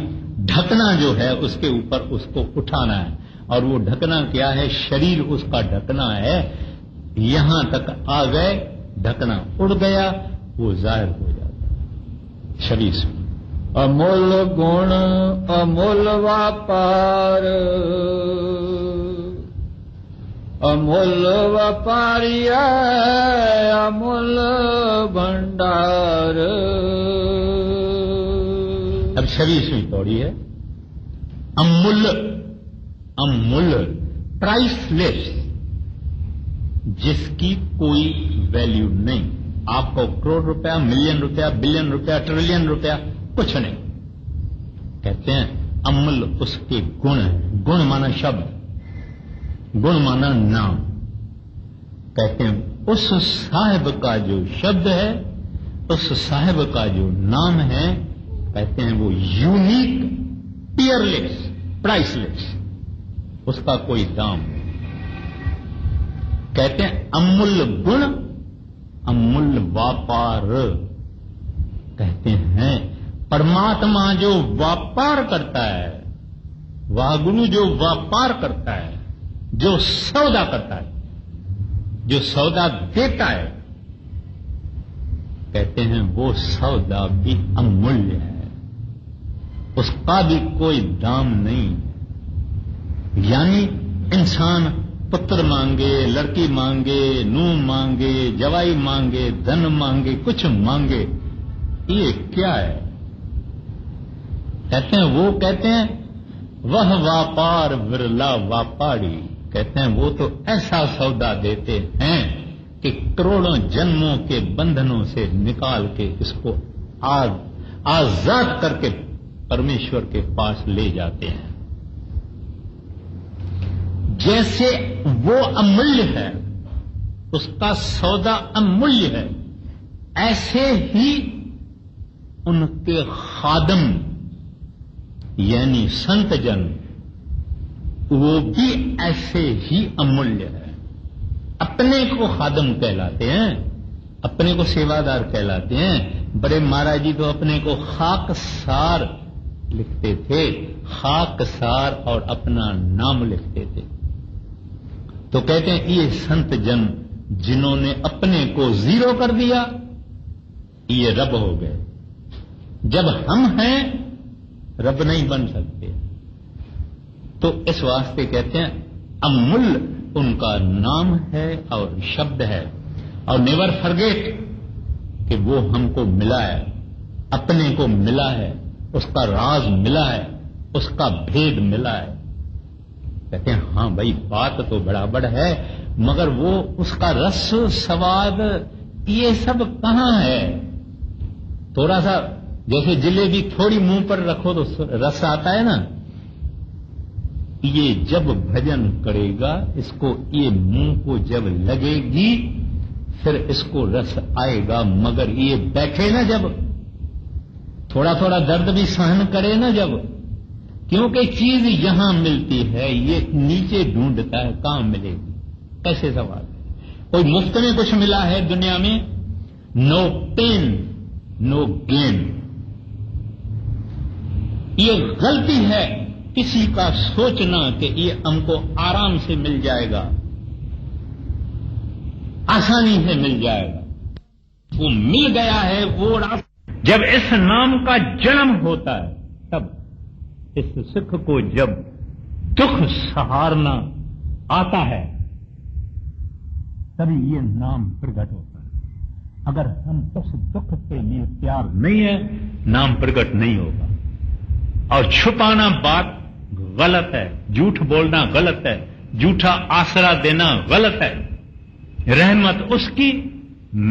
ڈھکنا جو ہے اس کے اوپر اس کو اٹھانا ہے. اور وہ ڈھکنا کیا ہے؟ شریر اس کا ڈھکنا ہے. یہاں تک آ گئے, ڈھکنا اڑ گیا, وہ ظاہر ہو جاتا ہے. 26 امول گن امول واپار, امول وپاری امول بھنڈار. اب 26ویں پوڑی ہے. امول, امول پرائس لیس, جس کی کوئی ویلیو نہیں. آپ کو کروڑ روپیہ, ملین روپیہ, بلین روپیہ, ٹریلین روپیہ کچھ نہیں. کہتے ہیں امل اس کے گن ہے. گن مانا شبد, گن مانا نام. کہتے ہیں اس صاحب کا جو شبد ہے, اس صاحب کا جو نام ہے, کہتے ہیں وہ یونیک, پیئر لیس, پرائس لیس, اس کا کوئی دام نہیں. کہتے ہیں امل گن امل واپار. کہتے ہیں پرماتما جو واپار کرتا ہے, واگرو جو واپار کرتا ہے, جو سودا کرتا ہے, جو سودا دیتا ہے, کہتے ہیں وہ سودا بھی امولیہ ہے, اس کا بھی کوئی دام نہیں. یعنی انسان پتر مانگے, لڑکی مانگے, نو مانگے, جوائی مانگے, دھن مانگے, کچھ مانگے, یہ کیا ہے؟ کہتے ہیں وہ کہتے ہیں وہ واپار ورلا واپاری. کہتے ہیں وہ تو ایسا سودا دیتے ہیں کہ کروڑوں جنموں کے بندھنوں سے نکال کے اس کو آزاد کر کے پرمیشور کے پاس لے جاتے ہیں. جیسے وہ امولیہ ہے، اس کا سودا امولیہ ہے، ایسے ہی ان کے خادم یعنی سنت جن وہ بھی ایسے ہی امولیہ ہے. اپنے کو خادم کہلاتے ہیں، اپنے کو سیوادار کہلاتے ہیں. بڑے مہاراج جی تو اپنے کو خاکسار لکھتے تھے، خاکسار اور اپنا نام لکھتے تھے. تو کہتے ہیں یہ سنت جن جنہوں نے اپنے کو زیرو کر دیا یہ رب ہو گئے. جب ہم ہیں رب نہیں بن سکتے. تو اس واسطے کہتے ہیں امول ان کا نام ہے اور شبد ہے. اور نیور فرگیٹ کہ وہ ہم کو ملا ہے، اپنے کو ملا ہے، اس کا راز ملا ہے، اس کا بھید ملا ہے. کہتے ہیں ہاں بھائی بات تو برابر ہے، مگر وہ اس کا رس سواد یہ سب کہاں ہے؟ تھوڑا سا جیسے جلیبی تھوڑی منہ پر رکھو تو رس آتا ہے نا. یہ جب بھجن کرے گا اس کو یہ منہ کو جب لگے گی پھر اس کو رس آئے گا. مگر یہ بیٹھے نا جب تھوڑا تھوڑا درد بھی سہن کرے نا جب، کیونکہ چیز یہاں ملتی ہے یہ نیچے ڈھونڈتا ہے کہاں ملے گی. کیسے سوال ہے؟ کوئی مفت میں کچھ ملا ہے دنیا میں؟ نو پین نو گین. یہ غلطی ہے کسی کا سوچنا کہ یہ ہم کو آرام سے مل جائے گا، آسانی سے مل جائے گا. وہ مل گیا ہے وہ جب اس نام کا جنم ہوتا ہے تب اس سکھ کو جب دکھ سہارنا آتا ہے تبھی یہ نام پرگٹ ہوتا ہے. اگر ہم اس دکھ کے لیے تیار نہیں ہیں نام پرگٹ نہیں ہوگا. اور چھپانا بات غلط ہے، جھوٹ بولنا غلط ہے، جھوٹا آسرا دینا غلط ہے. رحمت اس کی،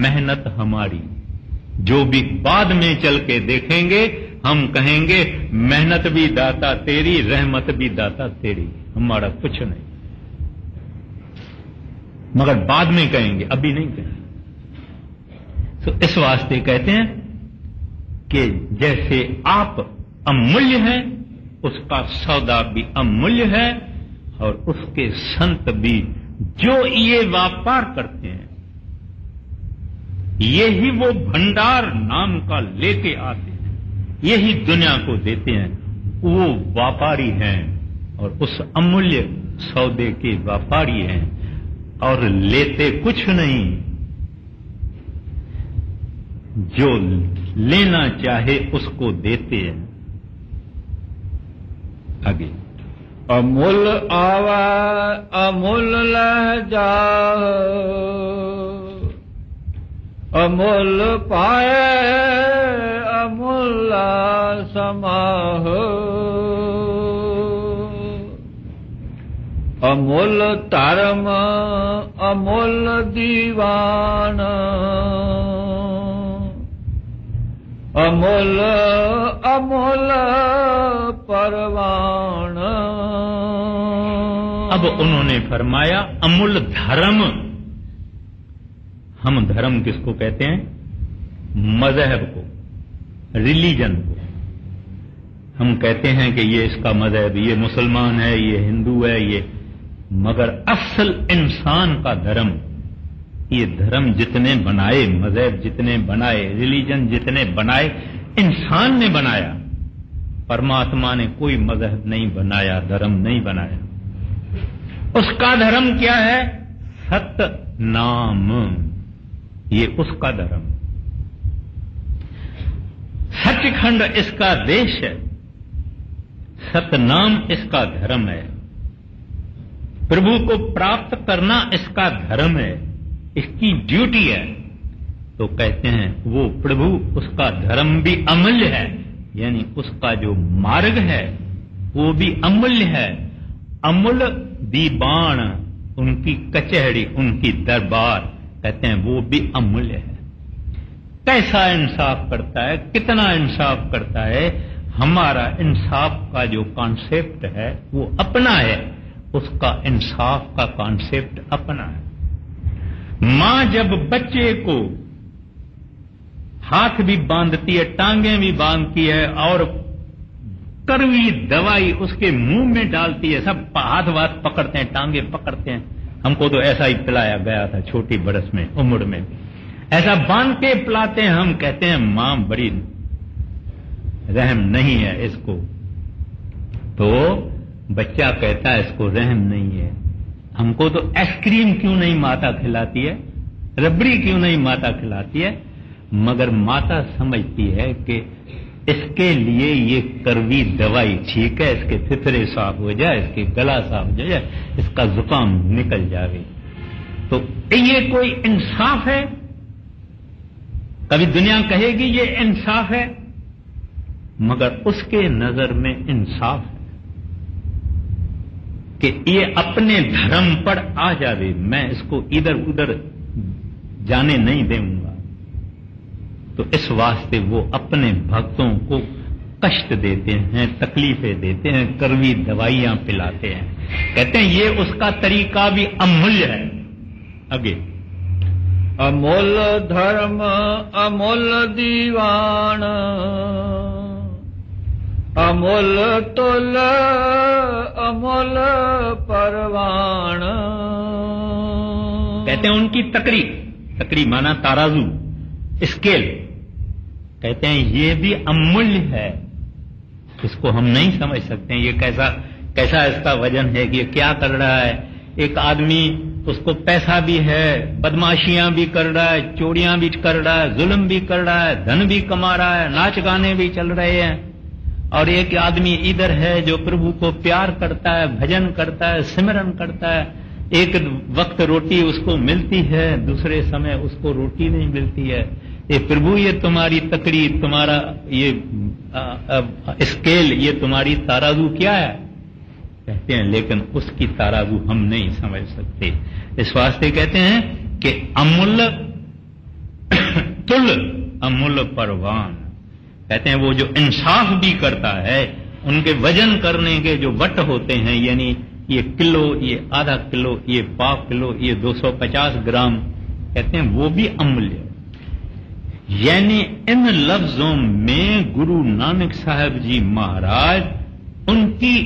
محنت ہماری. جو بھی بعد میں چل کے دیکھیں گے ہم کہیں گے محنت بھی داتا تیری، رحمت بھی داتا تیری، ہمارا کچھ نہیں. مگر بعد میں کہیں گے، ابھی نہیں کہیں گے. تو اس واسطے کہتے ہیں کہ جیسے آپ امولیہ ہیں اس کا سودا بھی امولیہ ہے، اور اس کے سنت بھی جو یہ واپار کرتے ہیں یہی وہ بھنڈار نام کا لے کے آتے ہیں، یہی دنیا کو دیتے ہیں. وہ واپاری ہیں اور اس امولیہ سودے کے واپاری ہیں اور لیتے کچھ نہیں. جو لینا چاہے اس کو دیتے ہیں. آگے امول آوے امول لہ جا، امول پائے امول سماہ، امول ترم امول دیوان، امول امول پروان. اب انہوں نے فرمایا امول دھرم. ہم دھرم کس کو کہتے ہیں؟ مذہب کو، ریلیجن کو. ہم کہتے ہیں کہ یہ اس کا مذہب، یہ مسلمان ہے، یہ ہندو ہے، یہ. مگر اصل انسان کا دھرم. یہ دھرم جتنے بنائے، مذہب جتنے بنائے، ریلیجن جتنے بنائے، انسان نے بنایا. پرماتما نے کوئی مذہب نہیں بنایا، دھرم نہیں بنایا. اس کا دھرم کیا ہے؟ ست نام. یہ اس کا دھرم. سچ کھنڈ اس کا دیش ہے، ست نام اس کا دھرم ہے. پربھو کو پراپت کرنا اس کا دھرم ہے، اس کی ڈیوٹی ہے. تو کہتے ہیں وہ پربھو اس کا دھرم بھی امولیہ ہے، یعنی اس کا جو مارگ ہے وہ بھی امولیہ ہے. امول دیبان ان کی کچہری، ان کی دربار، کہتے ہیں وہ بھی امولیہ ہے. कैसा इंसाफ करता है, कितना इंसाफ करता है। हमारा इंसाफ का जो कॉन्सेप्ट है वो अपना है, उसका इंसाफ का कॉन्सेप्ट अपना है। मां जब बच्चे को हाथ भी बांधती है, टांगे भी बांधती है और कड़वी दवाई उसके मुंह में डालती है, सब हाथ वाथ पकड़ते हैं, टांगे पकड़ते हैं। हमको तो ऐसा ही पिलाया गया था छोटी बरस में, उम्र में, ऐसा बांध के पिलाते हैं। हम कहते हैं मां बड़ी रहम नहीं है इसको, तो बच्चा कहता है इसको रहम नहीं है। हमको तो आइसक्रीम क्यों नहीं माता खिलाती है, रबड़ी क्यों नहीं माता खिलाती है, मगर माता समझती है कि इसके लिए ये कड़वी दवाई ठीक है, इसके फिफरे साफ हो जाए, इसके गला साफ हो जाए, इसका जुकाम निकल जाए। तो ये कोई इंसाफ है? कभी दुनिया कहेगी ये इंसाफ है, मगर उसके नजर में इंसाफ है कि ये अपने धर्म पर आ जावे, मैं इसको इधर उधर जाने नहीं दूंगा। तो इस वास्ते वो अपने भक्तों को कष्ट देते हैं, तकलीफें देते हैं, कड़वी दवाइयां पिलाते हैं। कहते हैं ये उसका तरीका भी अमूल्य है। आगे, अमोल धर्म अमोल दीवान, अमोल तुल अमोल परवान। कहते हैं उनकी तकड़ी माना ताराजू, स्केल, कहते हैं ये भी अमूल्य है, इसको हम नहीं समझ सकते हैं। ये कैसा इसका वजन है कि ये क्या कर रहा है। एक आदमी, उसको पैसा भी है, बदमाशियां भी कर रहा है, चोरियां भी कर रहा है, जुल्म भी कर रहा है, धन भी कमा रहा है, नाच गाने भी चल रहे हैं। और एक आदमी इधर है जो प्रभु को प्यार करता है, भजन करता है, सिमरन करता है। एक वक्त रोटी उसको मिलती है, दूसरे समय उसको रोटी नहीं मिलती है। ये प्रभु, ये तुम्हारी तकड़ी, तुम्हारा ये स्केल, ये तुम्हारी ताराजू क्या है? कहते हैं लेकिन उसकी ताराजू हम नहीं समझ सकते। इस वास्ते कहते हैं कि अमूल्य तुल अमूल्य परवान। कहते हैं वो जो इंसाफ भी करता है, उनके वजन करने के जो वट होते हैं, यानी ये किलो, ये आधा किलो, ये पाव किलो, ये 250 ग्राम, कहते हैं वो भी अमूल्य। यानी इन लफ्जों में गुरु नानक साहब जी महाराज उनकी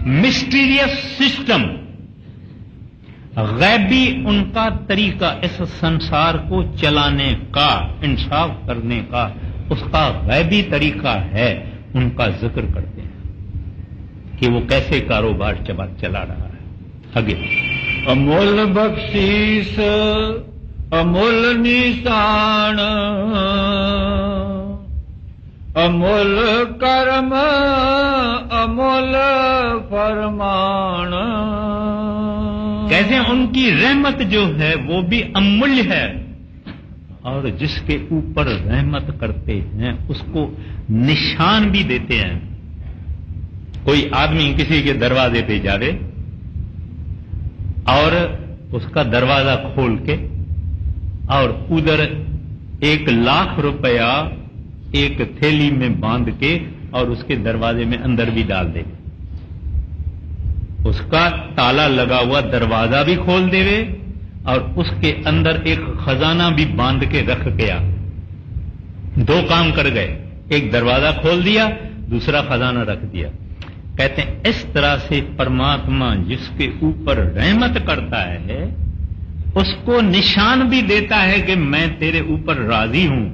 मिस्टीरियस सिस्टम, गैबी उनका तरीका इस संसार को चलाने का, इंसाफ करने का, उसका गैबी तरीका है, उनका जिक्र करते हैं कि वो कैसे कारोबार चला रहा है। आगे, अमोल बख्शीस अमोल निशान, अमोल कर्म अमोल फरमान। कहते हैं उनकी रहमत जो है वो भी अमूल्य है, और जिसके ऊपर रहमत करते हैं उसको निशान भी देते हैं। कोई आदमी किसी के दरवाजे पे जावे और उसका दरवाजा खोल के और उधर 1 लाख रुपया एक थैली में बांध के और उसके दरवाजे में अंदर भी डाल दे, उसका ताला लगा हुआ दरवाजा भी खोल देवे और उसके अंदर एक खजाना भी बांध के रख गया। 2 काम कर गए, एक दरवाजा खोल दिया, दूसरा खजाना रख दिया। कहते हैं इस तरह से परमात्मा जिसके ऊपर रहमत करता है उसको निशान भी देता है कि मैं तेरे ऊपर राजी हूं,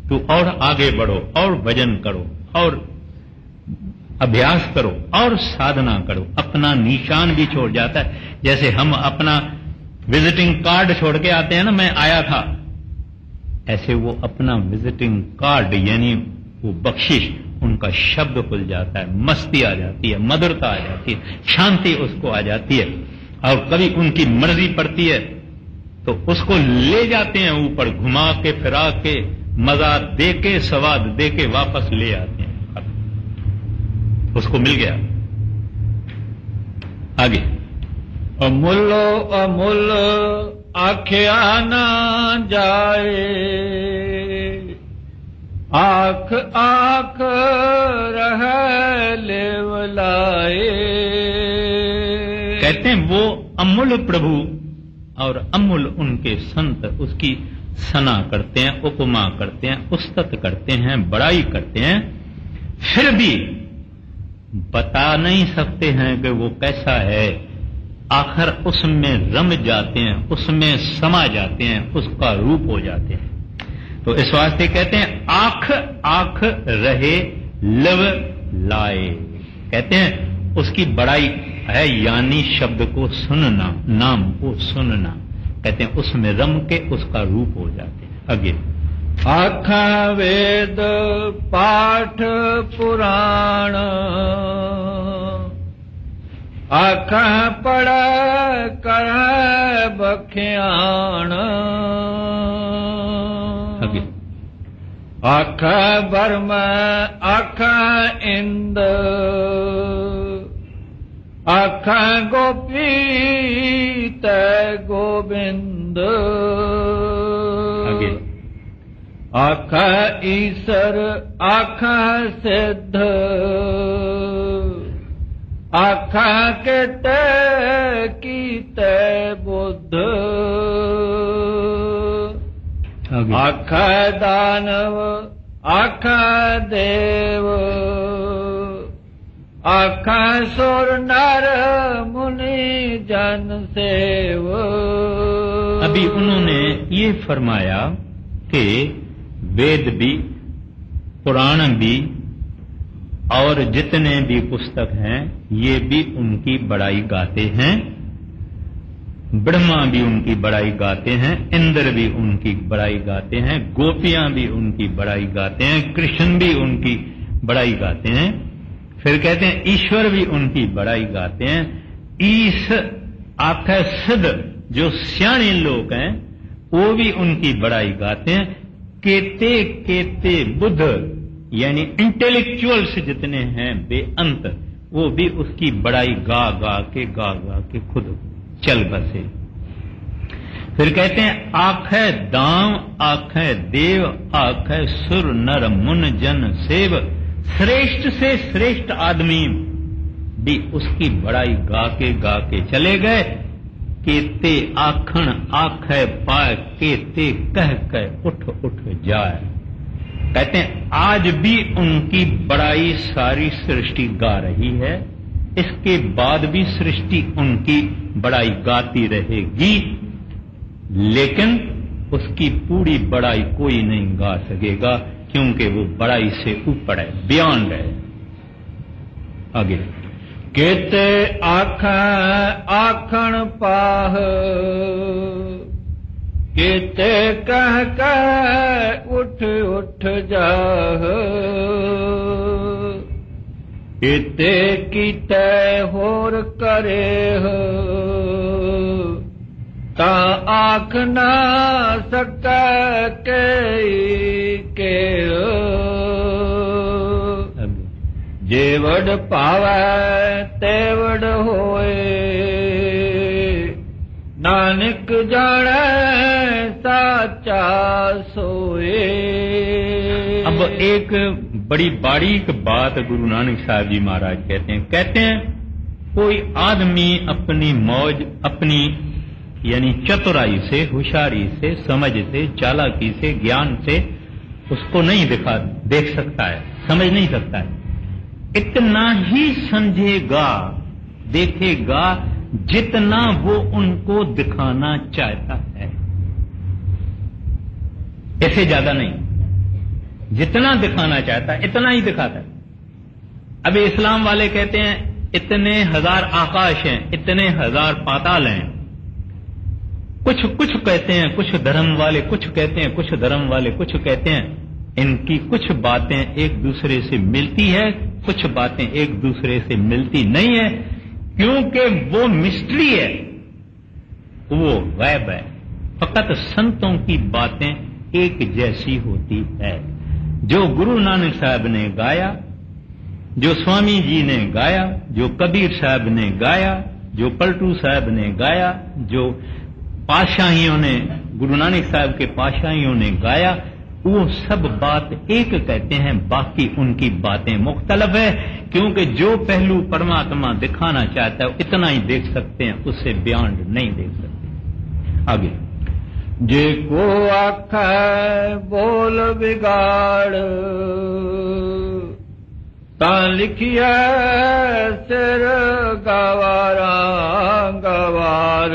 तू और आगे बढ़ो, और भजन करो, और अभ्यास करो, और साधना करो। अपना निशान भी छोड़ जाता है। जैसे हम अपना विजिटिंग कार्ड छोड़ के आते हैं ना, मैं आया था, ऐसे वो अपना विजिटिंग कार्ड यानी वो बख्शिश, उनका शब्द खुल जाता है, मस्ती आ जाती है, मधुरता आ जाती है, शांति उसको आ जाती है। और कभी उनकी मर्जी पड़ती है तो उसको ले जाते हैं ऊपर, घुमा के फिरा के, मजा दे के, स्वाद दे के वापस ले आते हैं। उसको मिल गया। आगे, अमूल अमूल आख्या ना जाए, आख आख रह लेवलाए। कहते हैं वो अमूल प्रभु और अमूल उनके संत उसकी सना करते हैं, उपमा करते हैं, उस्तत करते हैं, बड़ाई करते हैं, फिर भी बता नहीं सकते हैं कि वो कैसा है। आखिर उसमें रम जाते हैं, उसमें समा जाते हैं, उसका रूप हो जाते हैं। तो इस वास्ते कहते हैं आख आख रहे लव लाए। कहते हैं उसकी बड़ाई है यानी शब्द को सुनना, नाम को सुनना। कहते हैं उसमें रम के उसका रूप हो जाते हैं। आगे आखा वेद पाठ पुराण, आखा पढ़ कर बख्याण। आगे आखा बर्म आखा इंद, आखा गोपी तय गोविंद। आगे आखा ईश्वर आखा सिद्ध, आखा केते कीते बुद्ध। आखा दानव आखा देव, आखा सुर नर मुनि जन सेव। अभी उन्होंने ये फरमाया कि वेद भी, पुराण भी और जितने भी पुस्तक हैं ये भी उनकी बड़ाई गाते हैं। ब्रह्मा भी उनकी बड़ाई गाते हैं, इंद्र भी उनकी बड़ाई गाते हैं, गोपियां भी उनकी बड़ाई गाते हैं, कृष्ण भी उनकी बड़ाई गाते हैं। फिर कहते हैं ईश्वर भी उनकी बड़ाई गाते हैं। ईश आखे सिद्ध जो सियाणे लोग हैं वो भी उनकी बड़ाई गाते हैं। केते केते बुद्ध यानी इंटेलेक्चुअल्स जितने हैं बेअंत वो भी उसकी बड़ाई गा गा के खुद चल बसे। फिर कहते हैं आखे दाम आखे देव आखे सुर नर मुन जन सेव। श्रेष्ठ से श्रेष्ठ आदमी भी उसकी बड़ाई गा के चले गए। केते आखण आखे पाए, केते कह उठ उठ जाए। कहते हैं आज भी उनकी बड़ाई सारी सृष्टि गा रही है, इसके बाद भी सृष्टि उनकी बड़ाई गाती रहेगी, लेकिन उसकी पूरी बड़ाई कोई नहीं गा सकेगा क्योंकि वो बड़ाई से ऊपर है, बियॉन्ड है। आगे केते आखा आखण पाह, केते कह उठ उठ जाह। केते कीते होर करे ता आख ना सकै के। जेवड पावै तेवड होए, नानक जाने साचा सोए। अब एक बड़ी बारीक बात गुरु नानक साहब जी महाराज कहते हैं कोई आदमी अपनी मौज अपनी यानी चतुराई से, होशियारी से, समझ से, चालाकी से, ज्ञान से उसको नहीं देख सकता है, समझ नहीं सकता है। इतना ही समझेगा, देखेगा जितना वो उनको दिखाना चाहता है, ऐसे ज्यादा नहीं। जितना दिखाना चाहता है इतना ही दिखाता है। अब इस्लाम वाले कहते हैं इतने हजार आकाश हैं, इतने हजार पाताल हैं। कुछ कहते हैं, कुछ धर्म वाले कुछ कहते हैं, कुछ धर्म वाले कुछ कहते हैं। इनकी कुछ बातें एक दूसरे से मिलती है, कुछ बातें एक दूसरे से मिलती नहीं है, क्योंकि वो मिस्ट्री है, वो गैब है। फकत संतों की बातें एक जैसी होती है। जो गुरु नानक साहब ने गाया, जो स्वामी जी ने गाया, जो कबीर साहब ने गाया, जो पलटू साहब ने गाया, जो पातशाहियों ने, गुरु नानक साहब के पातशाहियों ने गाया, وہ سب بات ایک کہتے ہیں، باقی ان کی باتیں مختلف ہے، کیونکہ جو پہلو پرماتما دکھانا چاہتا ہے اتنا ہی دیکھ سکتے ہیں، اس سے بیانڈ نہیں دیکھ سکتے۔ آگے جے کو آکھے بول بگاڑ تاں لکھیے سر گوارا گوار۔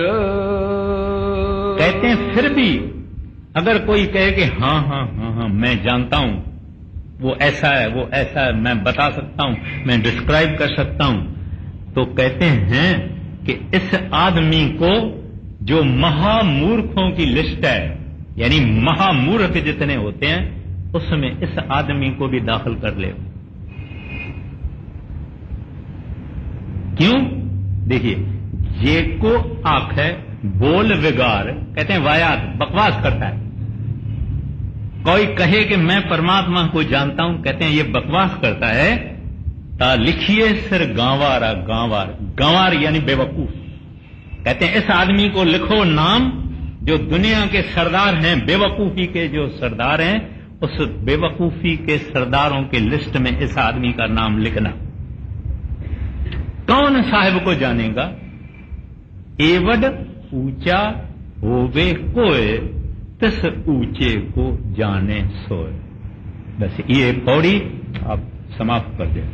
کہتے ہیں پھر بھی اگر کوئی کہے کہ ہاں ہاں ہاں ہاں میں جانتا ہوں، وہ ایسا ہے وہ ایسا ہے، میں بتا سکتا ہوں، میں ڈسکرائب کر سکتا ہوں، تو کہتے ہیں کہ اس آدمی کو جو مہا مورکھوں کی لسٹ ہے، یعنی مہا مورکھ جتنے ہوتے ہیں، اس میں اس آدمی کو بھی داخل کر لے۔ کیوں؟ دیکھیے، یہ کو آنکھ ہے بول وگار، کہتے ہیں وایات، بکواس کرتا ہے۔ کوئی کہے کہ میں پرماتما کو جانتا ہوں، کہتے ہیں یہ بکواس کرتا ہے۔ تا لکھیے سر گانوارا گانوار، گانوار یعنی بے وقوف۔ کہتے ہیں اس آدمی کو لکھو نام، جو دنیا کے سردار ہیں، بے وقوفی کے جو سردار ہیں، اس بے وقوفی کے سرداروں کے لسٹ میں اس آدمی کا نام لکھنا۔ کون صاحب کو جانے گا؟ ایوڈ اونچا ہووے کوئے، تس اونچے کو جانے سوئے۔ بس یہ پوڑی آپ سماپت کر دیں۔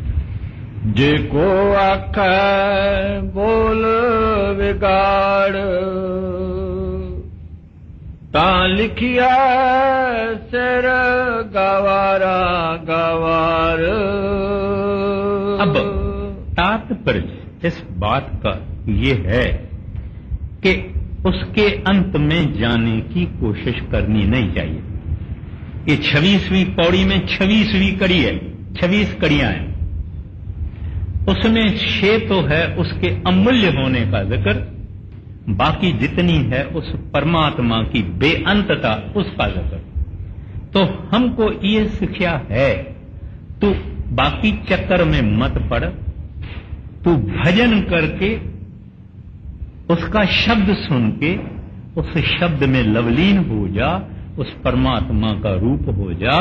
جے کو آکھے بول بگاڑ تاں لکھیا سر گوارا گوار۔ اب تاتپرج اس بات کا یہ ہے کہ اس کے انت میں جانے کی کوشش کرنی نہیں چاہیے۔ یہ 26ویں پوڑی میں 26ویں کڑی ہے، 26 کڑیاں ہیں، اس میں 6 تو ہے اس کے امولیہ ہونے کا ذکر، باقی جتنی ہے اس پرماتما کی بے انتتا اس کا ذکر۔ تو ہم کو یہ سکھیا ہے تو باقی چکر میں مت پڑ، تو بھجن کر کے اس کا شبد سن کے اس شبد میں لولین ہو جا، اس پرماتما کا روپ ہو جا،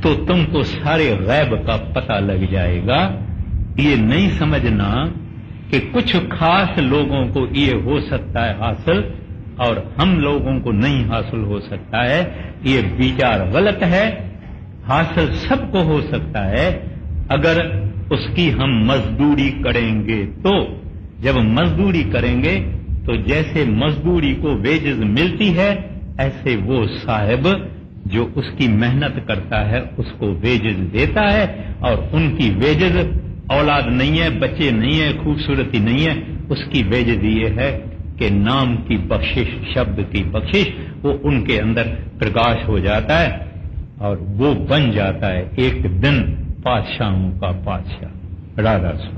تو تم کو سارے غیب کا پتہ لگ جائے گا۔ یہ نہیں سمجھنا کہ کچھ خاص لوگوں کو یہ ہو سکتا ہے حاصل اور ہم لوگوں کو نہیں حاصل ہو سکتا ہے، یہ وچار غلط ہے۔ حاصل سب کو ہو سکتا ہے اگر اس کی ہم مزدوری کریں گے تو۔ جب مزدوری کریں گے تو جیسے مزدوری کو ویجز ملتی ہے، ایسے وہ صاحب جو اس کی محنت کرتا ہے اس کو ویجز دیتا ہے، اور ان کی ویجز اولاد نہیں ہے، بچے نہیں ہے، خوبصورتی نہیں ہے، اس کی ویجز یہ ہے کہ نام کی بخشش، شبد کی بخشش، وہ ان کے اندر پرکاش ہو جاتا ہے اور وہ بن جاتا ہے ایک دن بادشاہوں کا بادشاہ۔ رادا سو